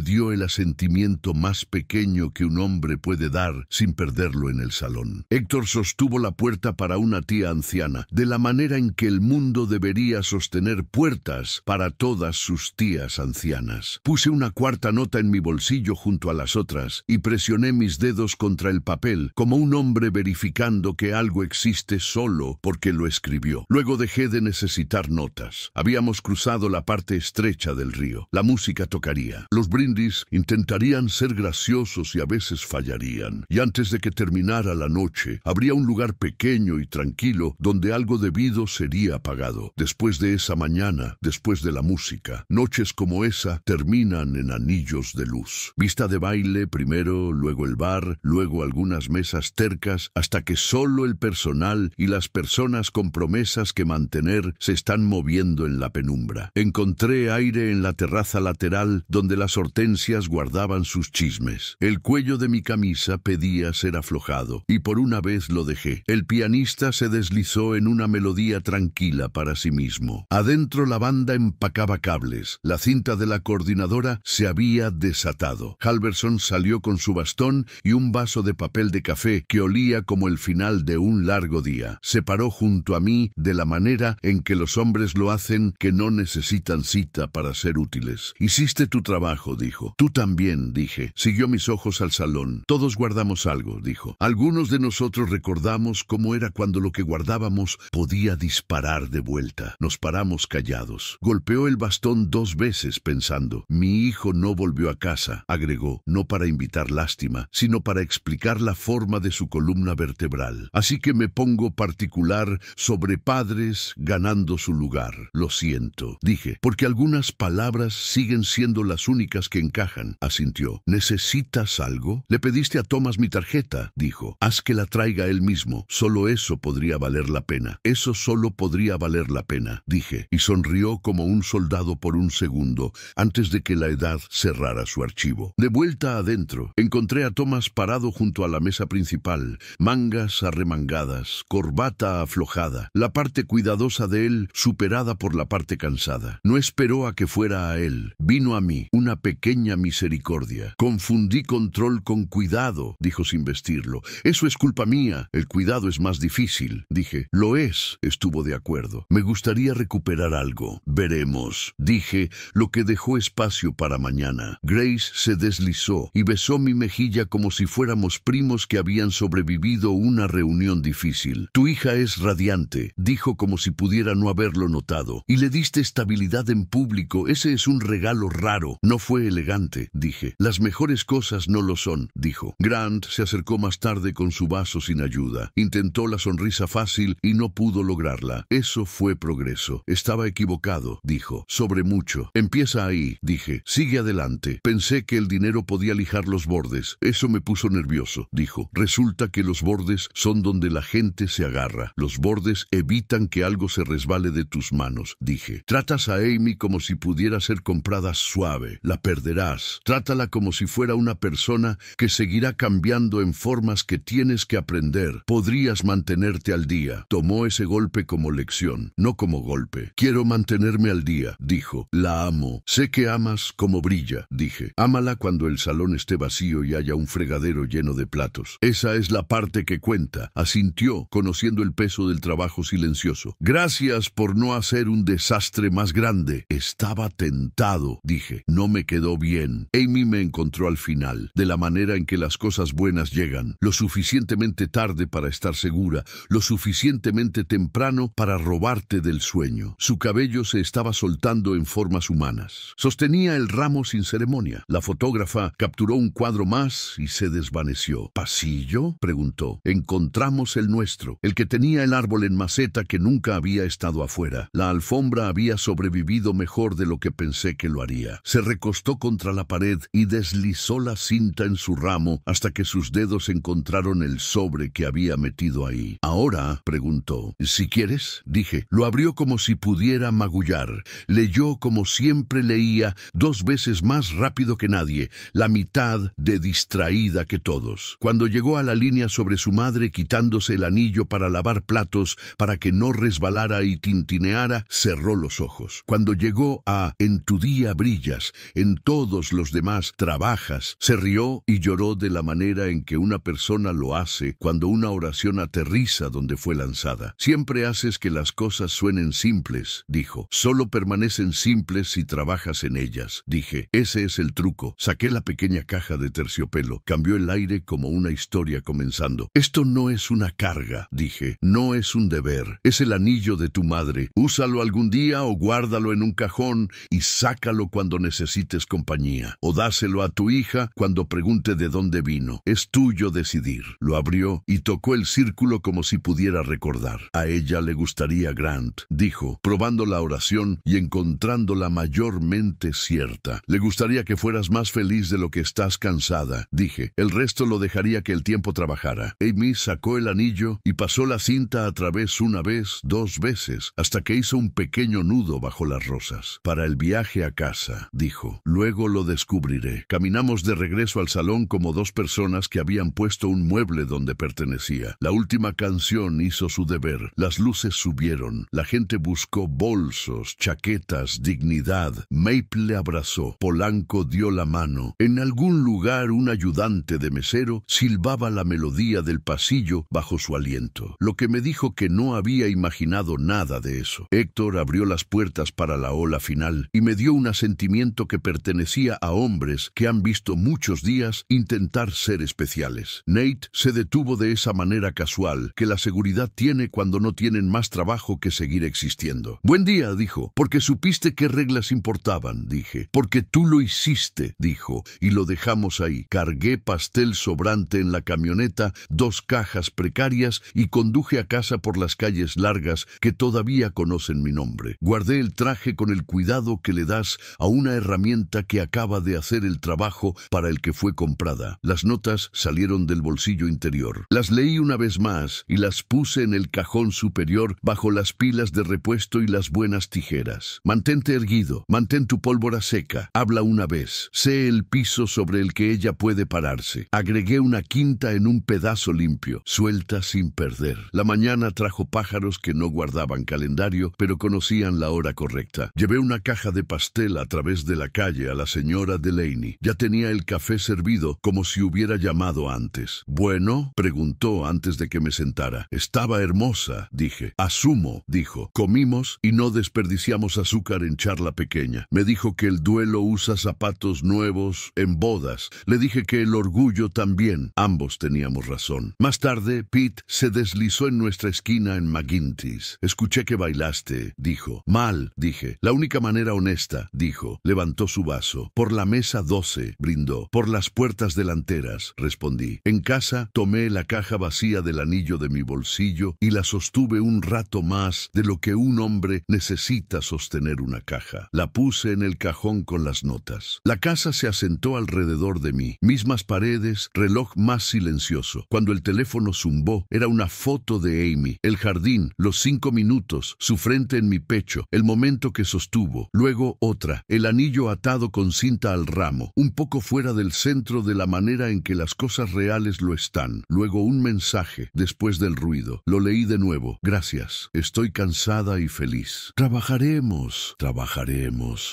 dio el asentimiento más pequeño que un hombre puede dar sin perderlo en el salón. Héctor sostuvo la puerta para una tía anciana, de la manera en que el mundo debería sostener puertas para todas sus tías ancianas. Puse una cuarta nota en mi bolsillo junto a las otras y presioné mis dedos contra el papel, como un hombre verificando que algo existe solo porque lo escribió. Luego dejé de necesitar notas. Habíamos cruzado la parte estrecha del río. La música tocaría. Los brindis intentarían ser graciosos y a veces fallarían. Y antes de que terminara la noche, habría un lugar pequeño y tranquilo donde algo debido sería apagado. Después de esa mañana, después de la música, noches como esa terminan en anillos de luz. Vista de baile primero, luego el bar, luego algunas mesas tercas, hasta que solo el personal y las personas con promesas que mantener se están moviendo en la penumbra. Encontré aire en la terraza lateral donde las hortensias guardaban sus chismes. El cuello de mi camisa pedía ser aflojado, y por una vez lo dejé. El pianista se deslizó en una melodía tranquila para sí mismo. Adentro la banda empacaba cables. La cinta de la coordinadora se había desatado. Halverson salió con su bastón y un vaso de papel de café que olía como el final de un largo día. Se paró junto a mí de la manera en que los hombres lo hacen, que no necesitan cita para ser útiles. Hiciste tu trabajo, dijo. Tú también, dije. Siguió mis ojos al salón. Todos guardamos algo, dijo. Algunos de nosotros recordamos cómo era cuando lo que guardábamos podía disparar de vuelta. Nos paramos callados. Golpeó el bastón 2 veces pensando. Mi hijo no volvió a casa, agregó, no para invitar lástima, sino para explicar la forma de su columna vertebral. Así que me pongo particular sobre padres ganando su lugar. Lo siento, dije, porque algunas palabras siguen siendo las únicas que encajan, asintió. ¿Necesitas algo? Le pediste a Thomas mi tarjeta, dijo. Haz que la traiga él mismo. Solo eso podría valer la pena. Eso solo podría valer la pena, dije, y sonrió como un soldado por un segundo, antes de que la edad cerrara su archivo. De vuelta adentro, encontré a Thomas parado junto a la mesa principal, mangas arremangadas, corbata aflojada, la parte cuidadosa de él superada por la parte cansada. No esperó a que fuera a él, vino a mí, una pequeña misericordia. Confundí control con cuidado, dijo sin vestirlo. Eso es culpa mía, el cuidado es más difícil, dije. Lo es, estuvo de acuerdo. Me gustaría recuperar algo. Veremos, dije, lo que dejó espacio para mañana. Grace se deslizó y besó mi mejilla como si fuéramos primos que habían sobrevivido una reunión difícil. Tu hija es radiante, dijo como si pudiera no haberlo notado. Y le diste estabilidad en público. Ese es un regalo raro. No fue elegante, dije. Las mejores cosas no lo son, dijo. Grant se acercó más tarde con su vaso sin ayuda. Intentó la sonrisa fácil y no pudo lograrla. Eso fue progreso. Estaba equivocado, dijo. Sobre mucho. Empieza ahí, dije. Sigue adelante. Pensé que el dinero podía lijar los bordes. Eso me puso nervioso, dijo. Resulta que los bordes son donde la gente se agarra. Los bordes evitan que algo se resbale de tus manos, dije. Tratas a Amy como si pudiera ser comprada suave. La perderás. Trátala como si fuera una persona que seguirá cambiando en formas que tienes que aprender. Podrías mantenerte al día. Tomó ese golpe como lección, no como golpe. Quiero mantenerme al día, dijo. La amo. Sé que amas como brilla, dije. Ámala cuando el salón esté vacío y haya un fregadero lleno de platos. Esa es la parte que cuenta, asintió, conociendo el peso del trabajo silencioso. Gracias por no hacer un desastre más grande. Estaba tentado, dije. No me quedó bien. Amy me encontró al final, de la manera en que las cosas buenas llegan, lo suficientemente tarde para estar segura, lo suficientemente temprano para robarte del sueño. Su cabello se estaba soltando en formas humanas. Sostenía el ramo sin ceremonia. La fotógrafa capturó un cuadro más y se desvaneció. ¿Pasillo?, preguntó. Encontramos el nuestro, el que tenía el árbol en maceta que nunca había estado afuera. La alfombra había sobrevivido mejor de lo que pensé que lo haría. Se recostó contra la pared y deslizó la cinta en su ramo hasta que sus dedos encontraron el sobre que había metido ahí. ¿Ahora?, preguntó. Si quieres, dije. Lo abrió como si pudiera magullar. Leyó como siempre leía, 2 veces más rápido que nadie, la mitad de distraída que todos. Cuando llegó a la línea sobre su madre quitándose el anillo para lavar platos para que no resbalara y tintineara, cerró los ojos. Cuando llegó a en tu día brillas, en todos los demás trabajas, se rió y lloró de la manera en que una persona lo hace cuando una oración aterriza donde fue lanzada. Siempre haces que las cosas suenen simples, dijo. Solo permanecen simples si trabajas en ellas, dije. Ese es el truco. Saqué la pequeña caja de terciopelo. Cambió el aire como una historia comenzando. Esto no es una carga, dije. No es un deber. Es el anillo de tu madre. Úsalo algún día o guárdalo en un cajón y sácalo cuando necesites compañía. O dáselo a tu hija cuando pregunte de dónde vino. Es tuyo decidir. Lo abrió y tocó el círculo como si pudiera recordar. A ella le gustaría Grant, dijo, probando la oración y encontrándola mayormente cierta. Le gustaría que fueras más feliz de lo que estás cansada, dije. El resto lo dejaría que el tiempo trabajara. Amy sacó el anillo y pasó la cinta a través 1 vez, 2 veces, hasta que hizo un pequeño nudo bajo las rosas. Para el viaje a casa, dijo. Luego lo descubriré. Caminamos de regreso al salón como 2 personas que habían puesto un mueble donde pertenecía. La última canción hizo su deber. Las luces subieron. La gente buscó bolsos, chaquetas, dignidad. Maple le abrazó. Polanco dio la mano. En algún lugar un ayudante de mesero silbaba la melodía del pasillo bajo su aliento, lo que me dijo que no había imaginado nada de eso. Héctor abrió las puertas para la ola final y me dio un asentimiento que pertenecía a hombres que han visto muchos días intentar ser especiales. Nate se detuvo de esa manera casual que la seguridad tiene cuando no tienen más trabajo que seguir existiendo. Buen día, dijo. Porque supiste qué reglas importaban, dije. Porque tú lo hiciste, dijo, y lo dejamos ahí. Cargué pastel sobrante en la camioneta, 2 cajas precarias y conduje a casa por las calles largas que todavía conocen mi nombre. Guardé el traje con el cuidado que le das a una herramienta que acaba de hacer el trabajo para el que fue comprada. Las notas salieron del bolsillo interior. Las leí una vez más y las puse en el cajón superior bajo las pilas de repuesto y las buenas tijeras. Mantente erguido, mantén tu pólvora seca, habla una vez, sé el piso sobre el que ella puede pararse. Agregué una quinta en un pedazo limpio, suelta sin perder. La mañana trajo pájaros que no guardaban calendario, pero conocían la hora correcta. Llevé una caja de pastel a través de la calle a la señora Delaney. Ya tenía el café servido como si hubiera llamado antes. ¿Bueno?, preguntó antes de que me sentara. Estaba hermosa, dije. Asumo, dijo. Comimos y no desperdiciamos azúcar en charla pequeña. Me dijo que el duelo usa zapatos nuevos en bodas. Le dije que el orgullo también. Ambos teníamos razón. Más tarde, Pete se deslizó en nuestra esquina en McGinty's. Escuché que bailaste, dijo. Mal, dije. La única manera honesta, dijo. Levantó su vaso. Por la mesa 12, brindó. Por las puertas delanteras, respondí. En casa, tomé la caja vacía del anillo de mi bolsillo y la sostuve un rato más de lo que un hombre necesita sostener una caja. La puse en el cajón con las notas. La casa se asentó alrededor de mí. Mismas paredes, reloj más silencioso. Cuando el teléfono zumbó, era una foto de Amy. El jardín, los 5 minutos, su frente en mi pecho, el momento que sostuvo. Luego otra, el anillo atado con cinta al ramo, un poco fuera del centro de de la manera en que las cosas reales lo están. Luego un mensaje, después del ruido. Lo leí de nuevo. Gracias. Estoy cansada y feliz. Trabajaremos.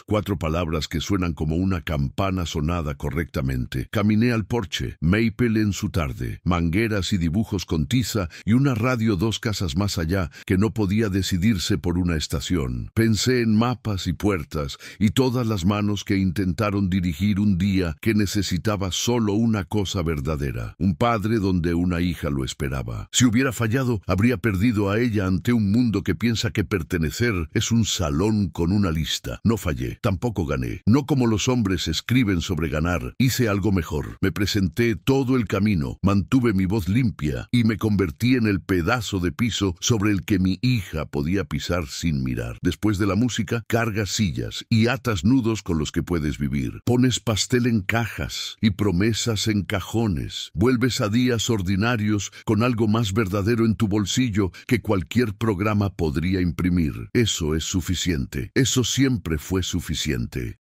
4 palabras que suenan como una campana sonada correctamente. Caminé al porche. Maple en su tarde. Mangueras y dibujos con tiza y una radio 2 casas más allá que no podía decidirse por una estación. Pensé en mapas y puertas y todas las manos que intentaron dirigir un día que necesitaba solo una cosa verdadera. Un padre donde una hija lo esperaba. Si hubiera fallado, habría perdido a ella ante un mundo que piensa que pertenecer es un salón con una lista. No fallé, tampoco gané. No como los hombres escriben sobre ganar. Hice algo mejor. Me presenté todo el camino, mantuve mi voz limpia y me convertí en el pedazo de piso sobre el que mi hija podía pisar sin mirar. Después de la música, cargas sillas y atas nudos con los que puedes vivir. Pones pastel en cajas y promesas en cajones. Vuelves a días ordinarios con algo más verdadero en tu bolsillo que cualquier programa podría imprimir. Eso es suficiente. Eso siempre fue suficiente.